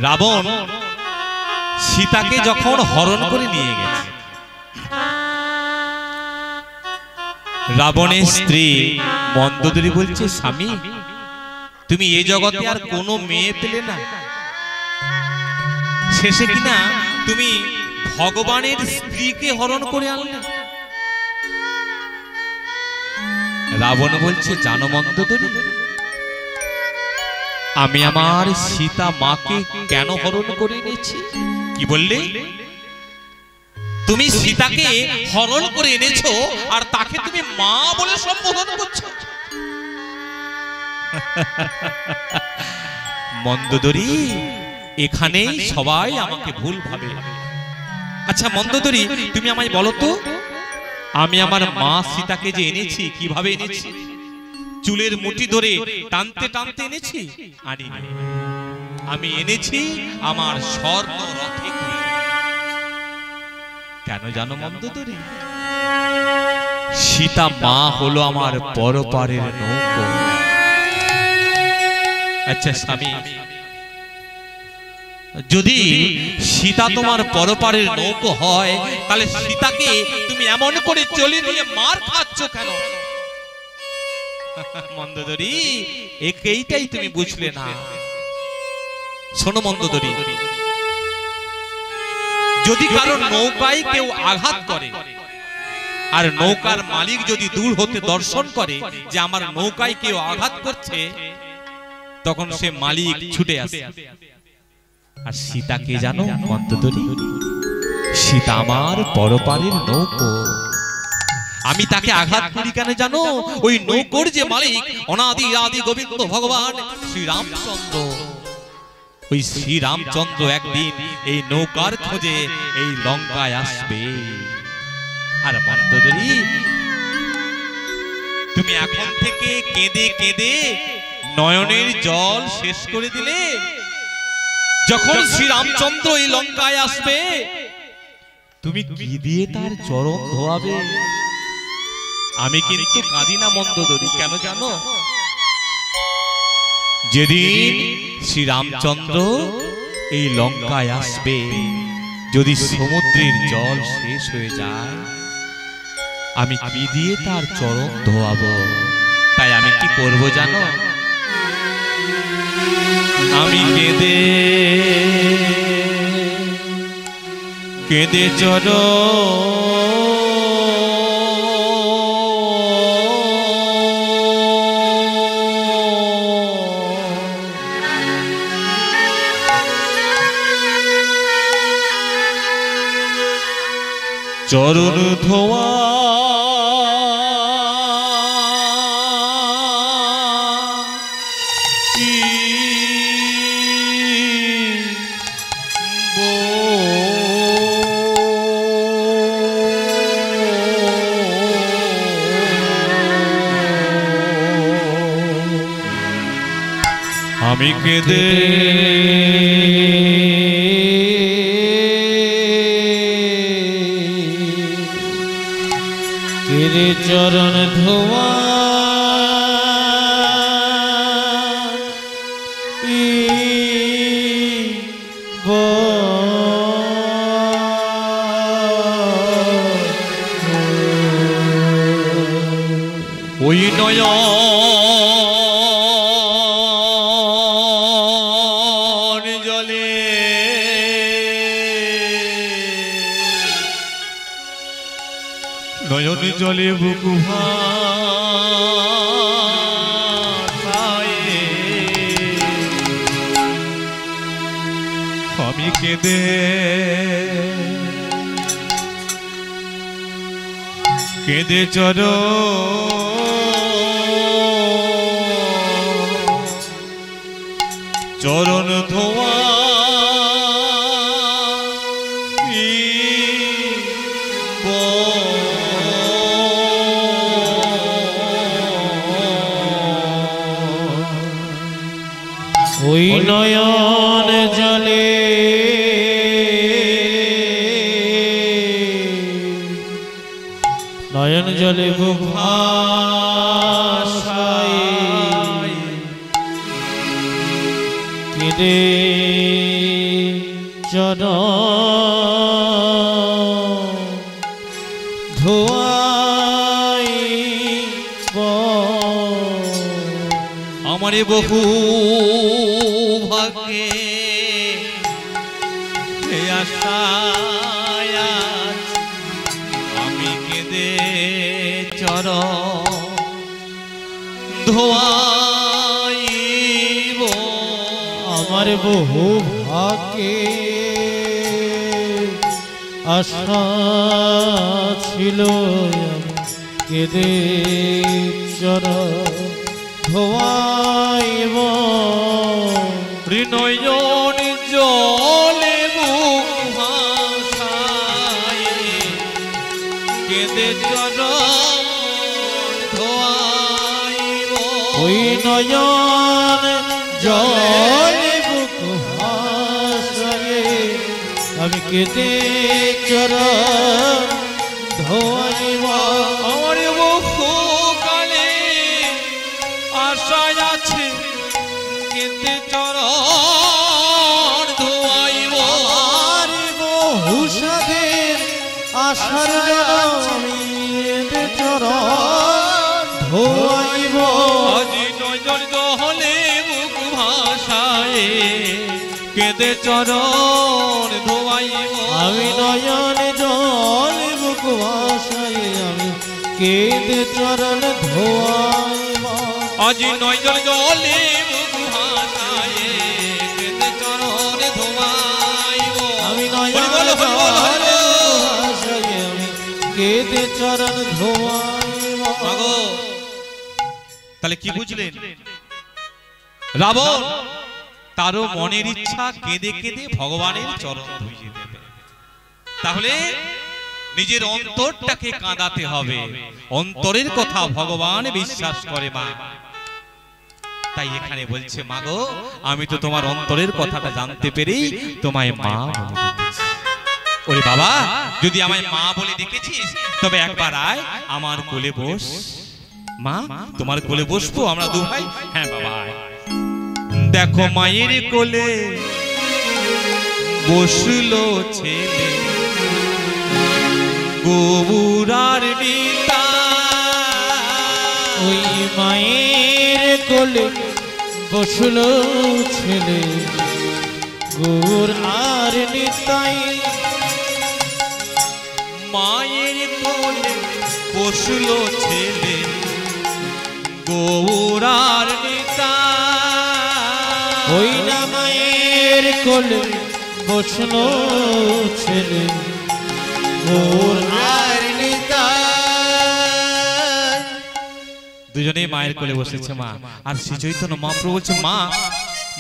রাবণ সীতাকে যখন হরণ করে নিয়ে গেছে, রাবণের স্ত্রী মন্দোদরী বলছে, স্বামী তুমি এই জগতে আর কোনো মেয়ে পেলে না, শেষে কিনা তুমি ভগবানের স্ত্রীকে হরণ করে আনলে। রাবণ বলছে, জানো মন্দোদরী, আমি আমার সীতা মাকে কেন হরণ করে এনেছি? কি বললে? তুমি সীতাকে হরণ করে এনেছো আর তাকে তুমি মা বলে সম্বোধন করছো। মন্দোদরী, এখানে সবাই আমাকে ভুল ভাবে। আচ্ছা মন্দোদরী, তুমি আমায় বলো তো, আমি আমার মা সীতাকে যে এনেছি, কিভাবে এনেছি? চুলের মুঠি ধরে টানতে টানতে এনেছি? আনিনি, আমি এনেছি আমার স্বর্ণ রথে করে। কেন জানো মন্দোদরী? সীতা মা হলো আমার পরপারের নৌকো। আচ্ছা স্বামী, যদি সীতা তোমার পরপারের নৌকো হয়, তাহলে সীতাকে তুমি এমন করে চলে নিয়ে মার খাচ্ছ কেন? মন্দোদরী, এইটাই তুমি বুঝলে না। শোনো মন্দোদরী, যদি কারো নৌকায় কেউ আঘাত করে আর নৌকার মালিক যদি দূর হতে দর্শন করে যে আমার নৌকায় কেউ আঘাত করছে, তখন সে মালিক ছুটে আসে। আর সীতাকে জানো মন্দোদরী? সীতা আমার পরপারের নৌকো। আমি তাকে আঘাত করি কেন জানো? ওই নৌকোর যে মালিক অনাদি আদি গোবিন্দ ভগবান শ্রীরামচন্দ্র, ওই শ্রীরামচন্দ্র একদিন এই নৌকার খোঁজে এই লঙ্কায় আসবে। আর মন্দোদরী, তুমি এখন থেকে কেঁদে কেঁদে নয়নের জল শেষ করে দিলে। যখন শ্রীরামচন্দ্র এই লঙ্কায় আসবে, তুমি কি দিয়ে তার চরণ ধোয়াবে? আমি কিন্তু কাঁদি না মন্দোদরী, কেন জানো? যেদিন শ্রীরামচন্দ্র এই লঙ্কায় আসবে, যদি সমুদ্রের জল শেষ হয়ে যায় আমি কি দিয়ে তার চরণ ধোয়াবো? তাই আমি কি করব জানো? আমি কেঁদে কেঁদে চরণ ধোয়া আমি কেঁদে কেঁদে চরণ ধোয়া ওই নয়ন জলে নয়ন জলে বুকু ভাসায় আমি কেঁদে কেঁদে চরণ ধোয়া ওই নয়ন জলে নয়ন জলে বুক ভাসায় কেঁদে চরণ ধোয়াইব আমারে বহু ভাগ্যে আশায় আমি কেঁদে চরণ ধোয়াইব আমার বহু ভাগ্যে আশা ছিল কেঁদে চরণ ধোয়াইব নয়ন জলে বুক ভাসায় কেঁদে চরণ ধোয়াইব ওই নয়ন জলে বুক ভাসায় আমি কেঁদে চরণ ধোয়াইব আমার বহু কালে আশায় আছে কেঁদে চরণ ধোয়াইব আর বহু সাধের আশার আমি কেঁদে চরণ ধোয়াইব আজি নয়ন জলে বুক ভাসায় কেঁদে চরণ ধোয়াইব আমি নয়ন জল বুক ভাসায় আমি কেঁদে চরণ ধোয়াইব আজি নয়ন জলে বুক ভাসায় কেঁদে চরণ ধোয়াইব আমি নয়ন জল ভাসায় আমি কেঁদে চরণ ধোয়াইব মাগো তাহলে কি বুঝলেন? রাবণ তারও মনের ইচ্ছা কেঁদে কেঁদে ভগবানের চরণ ধুইয়ে দেবে। তাহলে নিজের অন্তরটাকে কাঁদাতে হবে, অন্তরের কথা ভগবান বিশ্বাস করে মা। তাই এখানে বলছে মাগো আমি তো তোমার অন্তরের কথাটা জানতে পেরেই তোমায় মা বলে ডেকেছি। ওরে বাবা যদি আমায় মা বলে ডেকেছিস তবে একবার আয় আমার কোলে বস। মা তোমার কোলে বসবো আমরা দু ভাই? হ্যাঁ বাবা। দেখো মায়ের কোলে বসলো ছেলে গৌরার নিতা। ওই মায়ের কোলে বসলো ছেলে গৌর আর নিতাই। মায়ের কোলে বসলো ছেলে গৌরার নিতা। ওই না মায়ের কোলে বসলো ছেলে গৌর আর নিতাই। দুজনেই মায়ের কোলে বসেছে মা। আর শ্রী চৈতন্য মহাপ্রভু বলছে, মা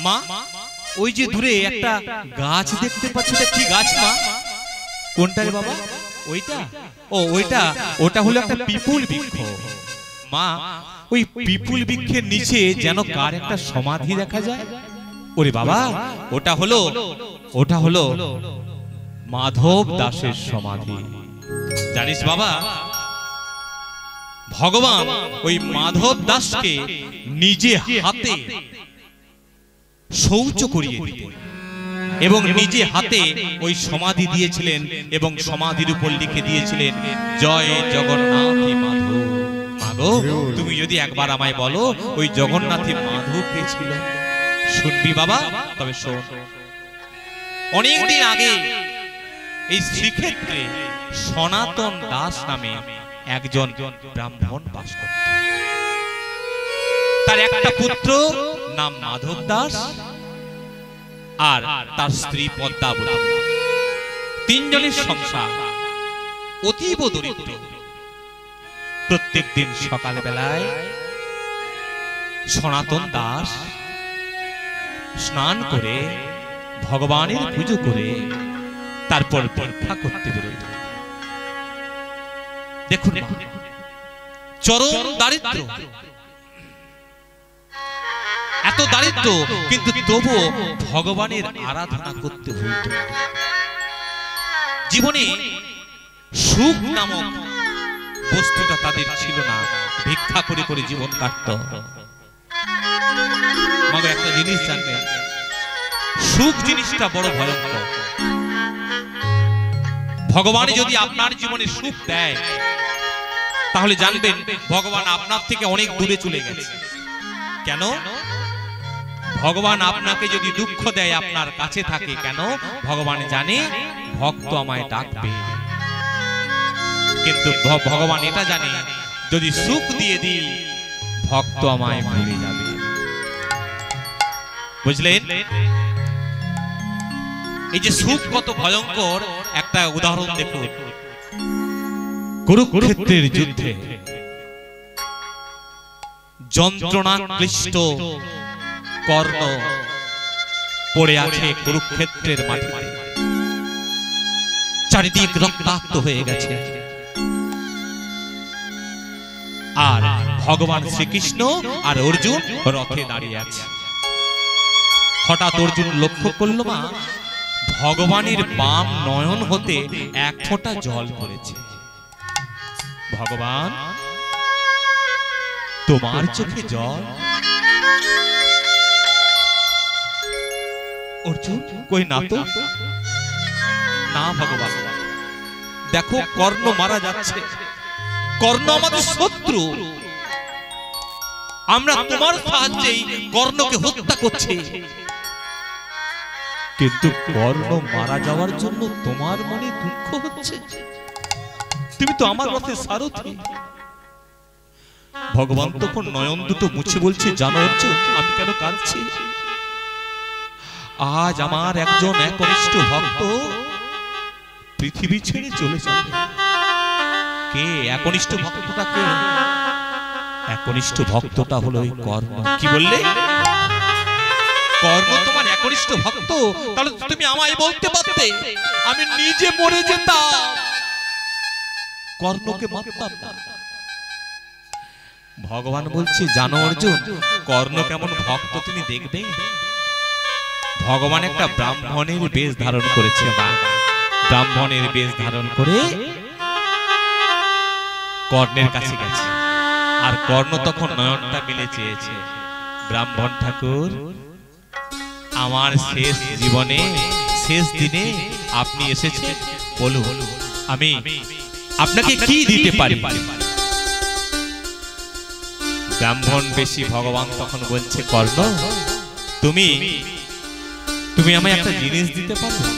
মা ওই যে দূরে একটা গাছ দেখতে পাচ্ছ, এটা কি গাছ মা? কোনটা রে বাবা? ওইটা? ও ওইটা, ওটা হলো একটা পিপুল বৃক্ষ মা। ওই পিপুল বৃক্ষের নিচে যেন কার একটা সমাধি দেখা যায়। ওরে বাবা, ওটা হলো মাধব দাসের সমাধি। জানিস বাবা, ভগবান ওই মাধব দাসকে নিজে হাতে শৌচ করিয়ে দিতেন এবং নিজে হাতে ওই সমাধি দিয়েছিলেন এবং সমাধির উপর লিখে দিয়েছিলেন, জয় জগন্নাথী মাধব। মাগো, তুমি যদি একবার আমায় বলো ওই জগন্নাথী মাধব কে ছিল? শুনবি বাবা? তবে শোন। অনেকদিন আগে এই শ্রীক্ষেত্রে সনাতন দাস নামে একজন ব্রাহ্মণ বাস করত। তার একটা পুত্র নাম মাধব দাস আর তার স্ত্রী পদ্মাবতী। তিনজনের সংসার অতীব দরিদ্র। প্রত্যেক দিন সকাল বেলায় সনাতন দাস স্নান করে ভগবানের পুজো করে তারপর ভিক্ষা করতে বেরোত। দেখুন চরম দারিদ্র, এত দারিদ্র কিন্তু তবুও ভগবানের আরাধনা করতে ভুলত। জীবনে সুখ নামক বস্তুটা তাদের ছিল না, ভিক্ষা করে করে জীবন কাটত। মগর একটা জিনিস জানবেন, সুখ জিনিসটা বড় ভয়ঙ্কর। ভগবান যদি আপনার জীবনে সুখ দেয় তাহলে জানবেন ভগবান আপনার থেকে অনেক দূরে চলে গেছে। কেন? ভগবান আপনাকে যদি দুঃখ দেয় আপনার কাছে থাকে কেন? ভগবান জানে ভক্ত আমায় ডাকবে। কিন্তু ভগবান এটা জানে যদি সুখ দিয়ে দিই ভক্ত আমায় ভুলে যাবে। বুঝলেন? এই যে সুখ কত ভয়ঙ্কর একটা উদাহরণ দেখুন। কুরুক্ষেত্রের যুদ্ধে যন্ত্রণা ক্লিষ্ট কর্ণ পড়ে আছে কুরুক্ষেত্রের মাটিতে, চারিদিক রক্তাক্ত হয়ে গেছে। আর ভগবান শ্রীকৃষ্ণ আর অর্জুন রথে দাঁড়িয়ে আছে। হঠাৎ অর্জুন লক্ষ্য করল মা, ভগবানের বাম নয়ন হতে এক ফোঁটা জল পড়েছে। ভগবান, তোমার চোখে জল? অর্জুন কই না তো। না ভগবান, দেখো কর্ণ মারা যাচ্ছে। কর্ণ আমাদের শত্রু, আমরা তোমার সাহায্যেই কর্ণকে হত্যা করছি। কিন্তু কর্ণ মারা যাওয়ার জন্য তোমার মনে দুঃখ হচ্ছে? তুমি তো আমার রথের সারথি। ভগবান তখন নয়ন দুটো মুছে বলছে, জানো অর্জুন আমি কেন কাঁদছি? আজ আমার একজন একনিষ্ঠ ভক্ত পৃথিবী ছেড়ে চলে যাবে। কে একনিষ্ঠ ভক্তটা? কে একনিষ্ঠ ভক্তটা? হলো এই কর্ণ। কি বললে? কর্ণ তোমার একনিষ্ঠ ভক্ত? তাহলে তুমি আমায় বলতে পারতে, আমি নিজে মরে যেতাম, কর্ণকে মারতাম না। ভগবান বলছে, জানো অর্জুন কর্ণ কেমন ভক্ত তুমি দেখবে। ভগবান একটা ব্রাহ্মণের বেশ ধারণ করেছে মা। ব্রাহ্মণের বেশ ধারণ করে কর্ণের কাছে গেছে। আর কর্ণ তখন নয়নটা মিলে চেয়েছে, ব্রাহ্মণ ঠাকুর আমার শেষ জীবনে শেষ দিনে আপনি এসেছেন, বলুন আমি আপনাকে কি দিতে পারি? ব্রাহ্মণ বেশি ভগবান তখন বলছে, কর্ণ তুমি আমায় একটা জিনিস দিতে পারবে?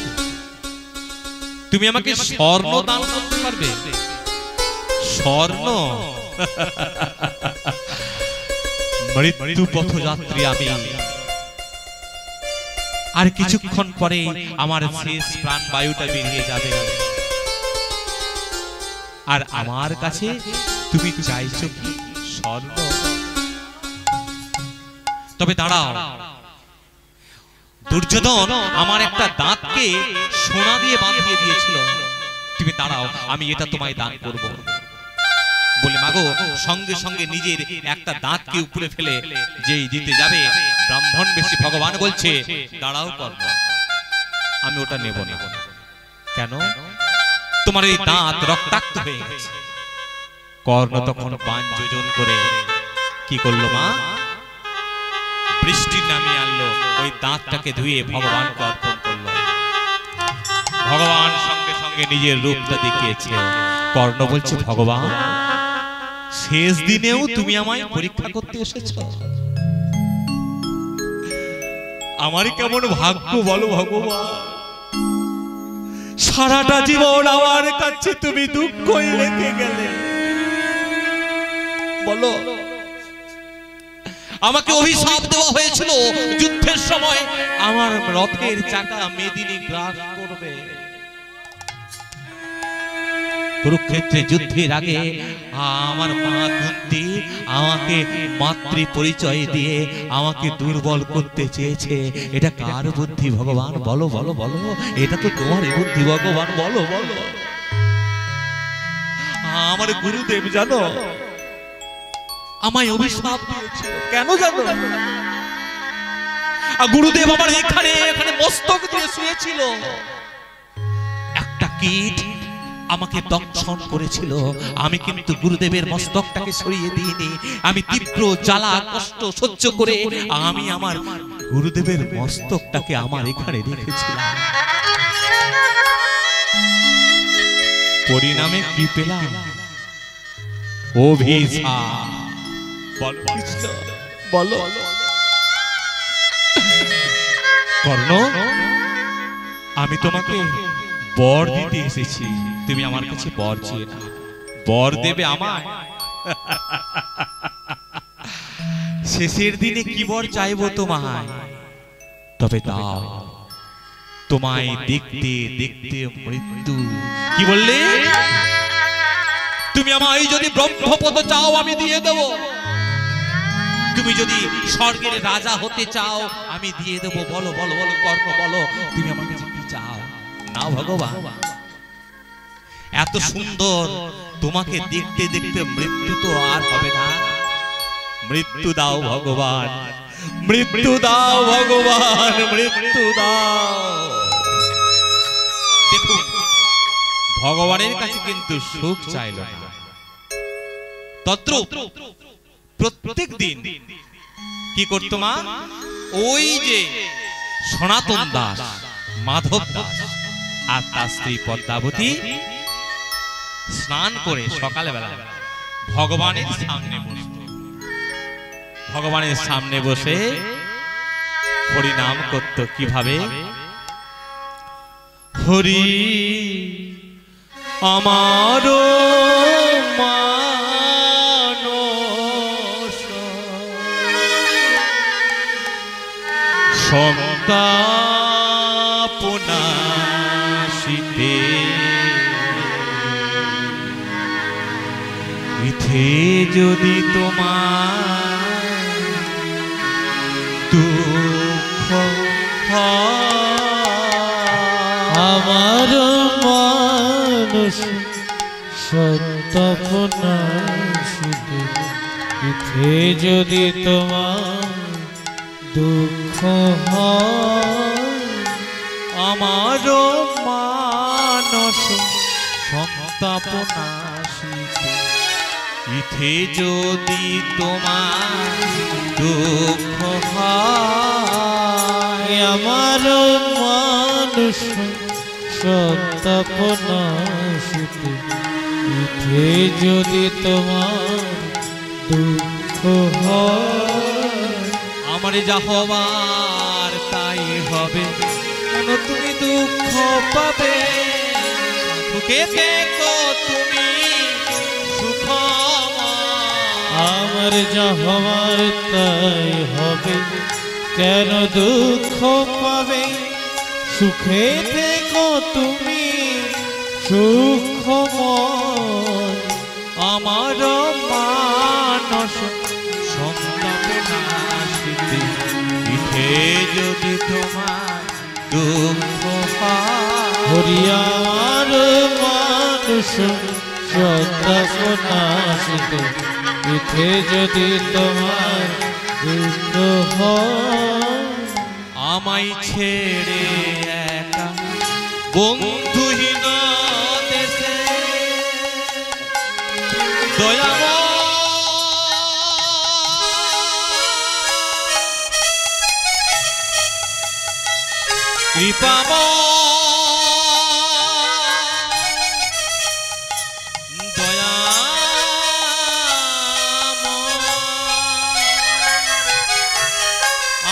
তুমি আমাকে স্বর্ণ দান করতে পারবে? স্বর্ণ? মৃত্যু পথযাত্রী আমি, আর কিছুক্ষণ পরে আমার শেষ প্রাণ বায়ুটা বেরিয়ে যাবে, আর আমার কাছে তুমি চাইছো কি? স্বর্ণ? তবে দাঁড়াও, দুর্যোধন আমার একটা দাঁতকে সোনা দিয়ে বাঁধিয়ে দিয়েছিল, তুমি দাঁড়াও, আমি এটা তোমায় দান করব বলে মাগো সঙ্গে সঙ্গে নিজের একটা দাঁতকে উপরে ফেলে যেই দিতে যাবে, ব্রাহ্মণ বেশি ভগবান বলছে, দাঁড়াও কর্ণ, আমি ওটা নেব না। কেন? তোমার এই দাঁত রক্তাক্ত হয়ে গেছে। কর্ণ তখন পান যোজন করে কি করলো মা? বৃষ্টি নামিয়ে আনলো, ওই দাঁতটাকে ধুয়ে ভগবানকে অর্পণ করলো। ভগবান সঙ্গে সঙ্গে নিজের রূপটা দেখিয়েছে। কর্ণ বলছে, ভগবান শেষ দিনেও তুমি আমায় পরীক্ষা করতে এসেছো? আমার কেমন ভাগ্য বলো ভগবান, সারাটা জীবন আমার কাছে তুমি দুঃখই রেখে গেলে। বলো, আমাকে অভিশাপ দেওয়া হয়েছিল যুদ্ধের সময় আমার রথের চাকা মেদিনী গ্রাস করবে। কুরুক্ষেত্রে যুদ্ধের আগে আমার মা কুন্তী আমাকে মাতৃ পরিচয় দিয়ে আমাকে দুর্বল করতে চেয়েছে। এটা কার বুদ্ধি ভগবান? বলো বলো বলো, এটা তো তোমার বুদ্ধি ভগবান, বলো বলো। আমার গুরুদেব জানো আমায় অভিশাপ দিয়েছিল, কেন জানো? গুরুদেব আমার এখানে মস্তক দিয়ে শুয়েছিল, একটা কীট আমাকে দংশন করেছিল। আমি কিন্তু গুরুদেবের মস্তকটাকে সরিয়ে দিইনি। আমি তীব্র জ্বালা কষ্ট সহ্য করে আমি আমার গুরুদেবের মস্তকটাকে আমার এখানে রেখেছিলাম। পরিণামে কি পেলাম? অভিশাপ। বলো কর্ণ, আমি তোমাকে বর দিতে এসেছি, তুমি আমার কাছে বর চেয়ে না। বর দেবে আমায়? শেষের দিনে কি বর চাইবো তোমায়? তবে দাও, তোমায় দেখতে দেখতে মৃত্যু। কি বললে? তুমি আমায় যদি ব্রহ্মপদ চাও আমি দিয়ে দেব, তুমি যদি স্বর্গের রাজা হতে চাও আমি দিয়ে দেব। বলো বলো বলো কর্ণ, বলো তুমি আমার কাছে কি চাও? না ভগবান, এত সুন্দর তোমাকে দেখতে দেখতে মৃত্যু তো আর হবে না। মৃত্যু দাও ভগবান, মৃত্যু দাও ভগবান, মৃত্যু দাও। দেখুন, ভগবানের কাছে কিন্তু সুখ চাইল না। তদ্রূপ প্রত্যেক দিন কি করতো মা? ওই যে সনাতন দাস, মাধব দাস আর তার স্ত্রী পদ্মাবতী স্নান করে সকালে বেলা ভগবানের সামনে বসত। ভগবানের সামনে বসে হরি নাম করত। কিভাবে? হরি আমারো মানস সন্তাপনাশিতে ইথে যদি তোমার দুঃখ আমার মানুষ সন্তাপনাশিতে ইথে যদি তোমার দুঃখ আমার মানস সন্তাপনাশিতে ইথে যদি তোমার দুঃখ আমার মানুষ সন্তাপনাশিতে ইথে যদি তোমার দুঃখ হয়, আমার যা হবার তাই হবে, কেন তুমি দুঃখ পাবে? সুখে থেকো তুমি সুখময়। আমার যা হওয়ার তাই হবে, কেন দুঃখ পাবে? সুখে থেকো তুমি সুখময়। আমার মানস সন্তাপনাশিতে ইথে যদি তোমার দুঃখ হয়। হরিয়ার মানুষ সন্তাপনাশিতে ইথে যদি তোমার দুঃখ হয়। আমায় ছেড়ে একা বন্ধুহীন দেশে দয়াময় কৃপাময়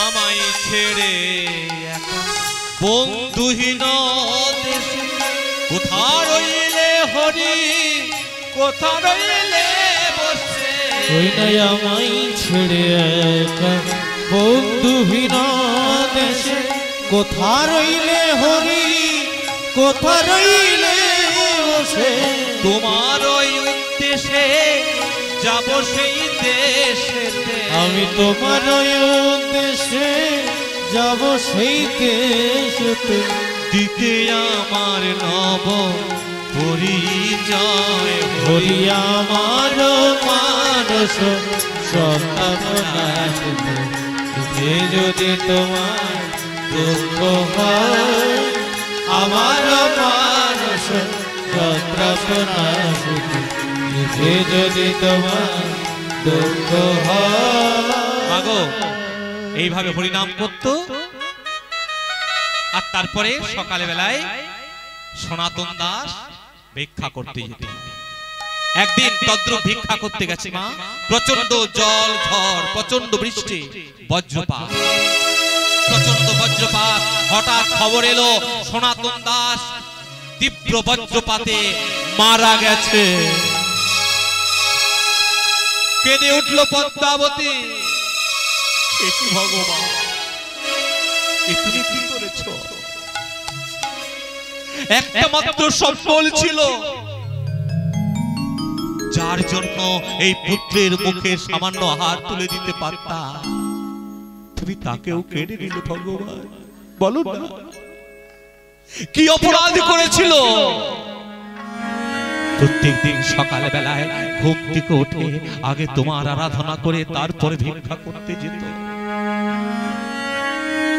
আমায় ছেড়ে একা বন্ধুহীন দেশে কোথা রইলে হরি, কোথা রইলে বসে। ওই নাই আমায় ছেড়ে একা বন্ধুহীন দেশে, কোথা রইলে হরি, কোথা রইলে বসে। তোমার ওই উদ্দেশ্যে যাব সেই দেশেতে, আমি তোমার ওই উদ্দেশ্যে যাব সেই দেশেতে। দিতে আমার নব পরিচয় হরি আমার মানস সন্তাপনাশিতে ইথে যদি তোমার দুঃখ হয়। আমার মানস সন্তাপনাশিতে ইথে যদি তোমার দুঃখ হয়। মাগো এইভাবে হরিনাম করতো। আর তারপরে সকালে বেলায় সনাতন দাস ভিক্ষা করতে যেত। একদিন তদ্রুপ ভিক্ষা করতে গেছে মা, প্রচন্ড জল ঝড়, প্রচন্ড বৃষ্টি, বজ্রপাত, প্রচন্ড বজ্রপাত। হঠাৎ খবর এলো সনাতন দাস তীব্র বজ্রপাতে মারা গেছে। কেঁদে উঠল পদ্মাবতী, এ কি ভগবান, এ তুমি কি করেছো? একটা মাত্র সম্বল ছিল, যার জন্য এই পুত্রের মুখে সামান্য হার তুলে দিতে পারতাম, তুমি তাকেও কেড়ে নিলে ভগবান। বলো না কি অপরাধ করেছিল? প্রত্যেকদিন সকালে বেলায় ঘুম থেকে উঠে আগে তোমার আরাধনা করে তারপরে ভিক্ষা করতে যেত।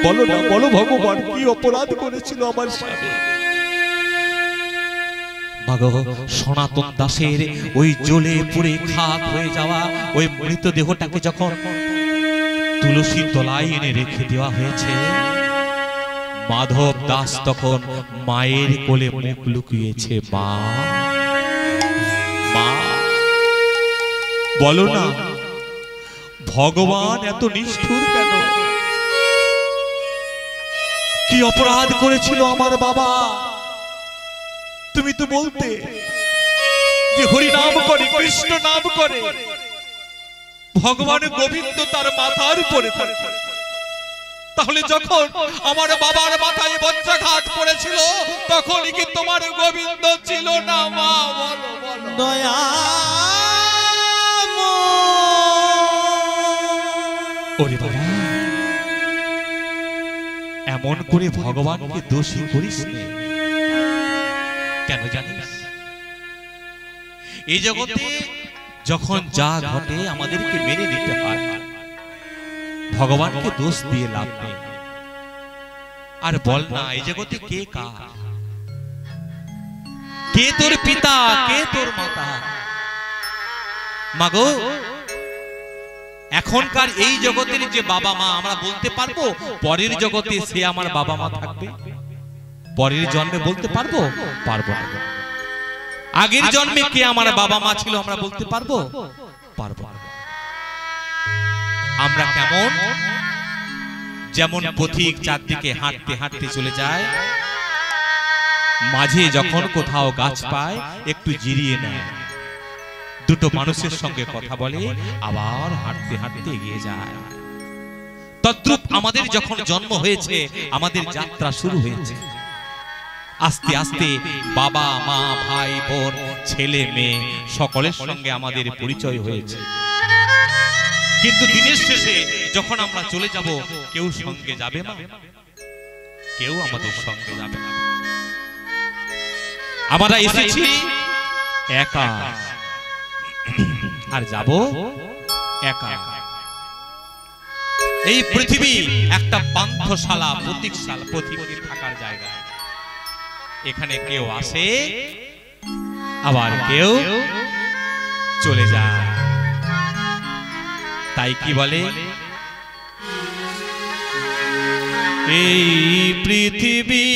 বলো না, বলো ভগবান কি অপরাধ করেছিল আমার স্বামী? মাগো সনাতন দাসের ওই জ্বলে পুড়ে খাক হয়ে যাওয়া ওই মৃতদেহটাকে যখন তুলসী তলায় এনে রেখে দেওয়া হয়েছে, মাধব দাস তখন মায়ের কোলে মুখ লুকিয়েছে। মা, মা, বলো না ভগবান এত নিষ্ঠুর কেন? কি অপরাধ করেছিল আমার বাবা? তুমি তো বলতে যে হরি নাম করে, কৃষ্ণ নাম করে, ভগবান গোবিন্দ তার মাথার উপরে থাকে। তাহলে যখন আমার বাবার মাথায় বজ্রাঘাত পড়েছিল তখন কি তোমার গোবিন্দ ছিল না? মা বলো, বলো। দয়া ওরে বাবা, এমন করে ভগবানকে দোষী করিস না। কেন জানিস? এই জগতে যখন যা ঘটে আমাদেরকে মেনে নিতে হয়, ভগবানকে দোষ দিয়ে লাভ নেই। আর বল না এই জগতে কে কার? কে তোর পিতা, কে তোর মাতা? মাগো এখনকার এই জগতের যে বাবা মা আমরা বলতে পারবো পরের জগতে সে আমার বাবা মা থাকবে? পরের জন্মে বলতে পারবো? পারবো না। আগের জন্মে কে আমার বাবা মা ছিল আমরা বলতে পারবো? পারবো না। আমরা কেমন? যেমন পথিক চারদিকে হাঁটতে হাঁটতে চলে যায়, মাঝে যখন কোথাও গাছ পায় একটু জিরিয়ে নেয়, দুটো মানুষের সঙ্গে কথা বলে, আবার হাঁটতে হাঁটতে এগিয়ে যায়। তদ্রূপ আমাদের যখন জন্ম হয়েছে, আমাদের যাত্রা শুরু হয়েছে। আস্তে আস্তে বাবা মা ভাই বোন ছেলে মেয়ে সকলের সঙ্গে আমাদের পরিচয় হয়েছে। কিন্তু দিনের শেষে যখন আমরা চলে যাব, কেউ সঙ্গে যাবে না, কেউ আমাদের সঙ্গে যাবে না। আমরা এসেছি একা আর যাব একা। এই পৃথিবী একটা পান্থশালা, প্রতীকশালা, প্রতীকের থাকার জায়গা। এখানে কেউ আসে আবার কেউ চলে যায়। তাই কি বলে, এই পৃথিবী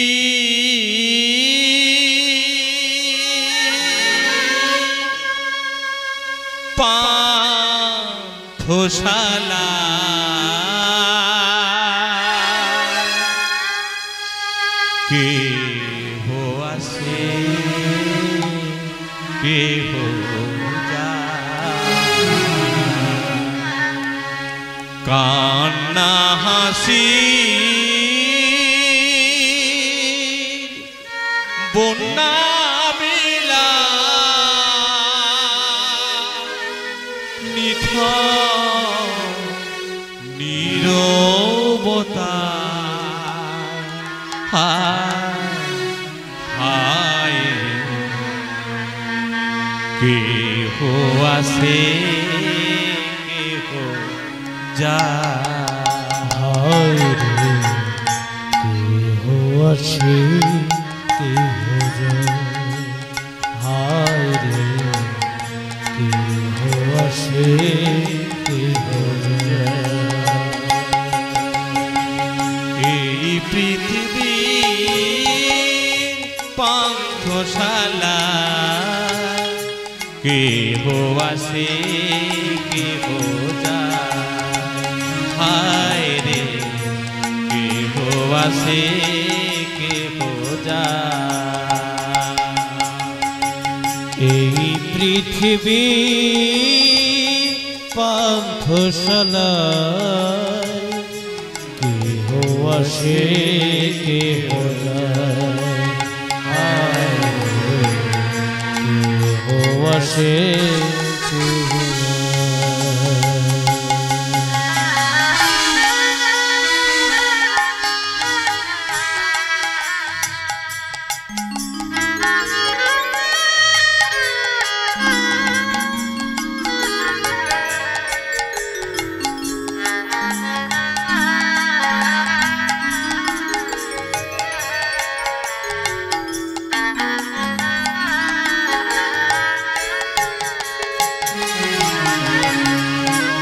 পান্থশালা, কেহ আসে কেহ যায়, কান্না হাসি বন্যা মিলা, নীরবতা, হায় কেহ আসে কেহ যায়, কেহ আসে কেহ যায়, হায় রে কেহ আসে কেহ যায়। এই পৃথিবী পান্থশালা, কেহ আসে কেহ যায়, হায় রে কেহ আসে কেহ যায়। এই পৃথিবী পান্থশালা, কেহ আসে কেহ যায়, কেহ আসে কেহ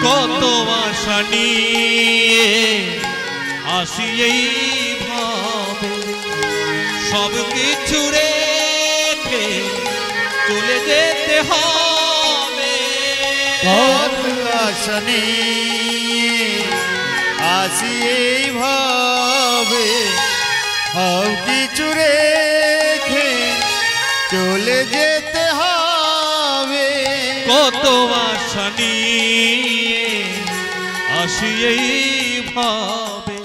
কত আশা নিয়ে আসি এই ভাবে, সব কিছু রেখে চলে যেতে হবে। কত আশা নিয়ে আসি এই ভাবে, সব কিছু রেখে চলে যেতে হবে। কত আশা নিয়ে আসি এই ভাবে,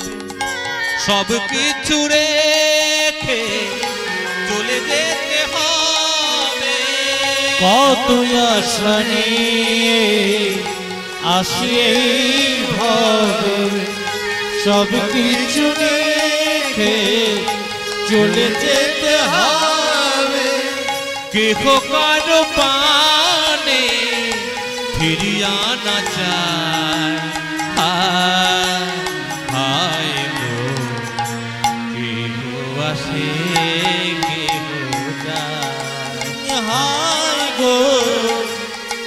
সব কিছু রেখে চলে যেতে হবে। কত আশা নিয়ে আসি এই ভাবে, সব কিছু রেখে চলে যেতে হবে। কেহ কারো পানে ফিরিয়া না চায়, হায় গো কেহ আসে কেহ যায়, হায় গো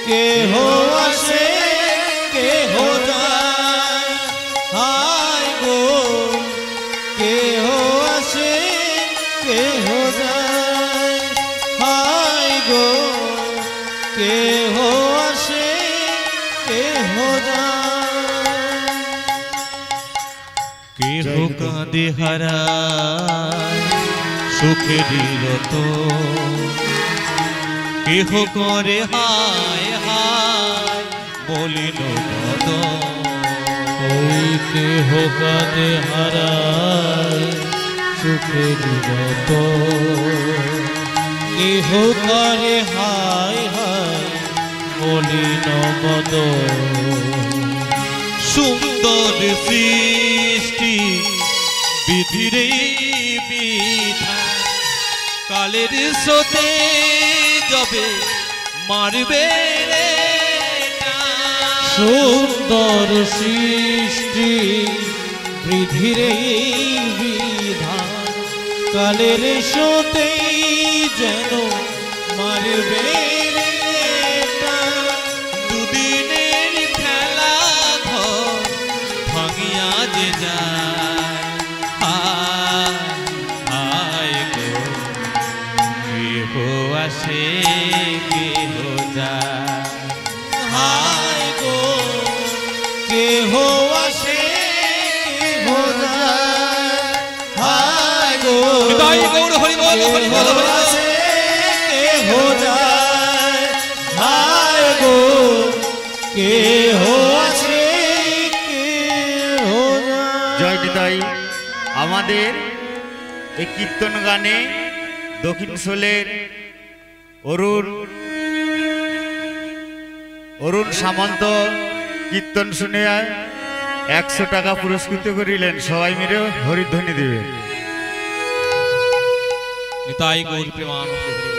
কেহ আসে কেহ যায়, হায় গো কেহ আসে কেহ কেহ যায়। কেহ কাঁদে হারায় সুখেরই রত, কেহ করে হায় হায় বলিল বদন। ওই কেহ কাঁদে হারায় সুখের রত, কেহ করে হায় হায় বলিল বদন। সুন্দর সৃষ্টি বিধির বিধান, কালের স্রোতে যবে মারবে রে টান। সুন্দর সৃষ্টি বৃদ্ধির বিধান, কালের স্রোতে যেন মারবে রে টান। দুদিনের খেলা ঘর ভাঙিয়া যে যায়, হায় হায় গো কেহ আসে কেহ যায়। হায় গো কেহ আসে কেহ যায়। হায় গো হৃদয় গৌর হরি বল হরি বল কেহ হরি বল। আসে কেহ যায়। হায় গো কেহ আসে কেহ যায়। জয় নিতাই। আমাদের এই কীর্তন গানে দক্ষিণ সোলের অরুণ সামন্ত কীর্তন শুনে 100 টাকা পুরস্কৃত করিলেন। সবাই মিলে হরিধ্বনি দেবে। নিতাই গৌর প্রেমানন্দে হরি বল।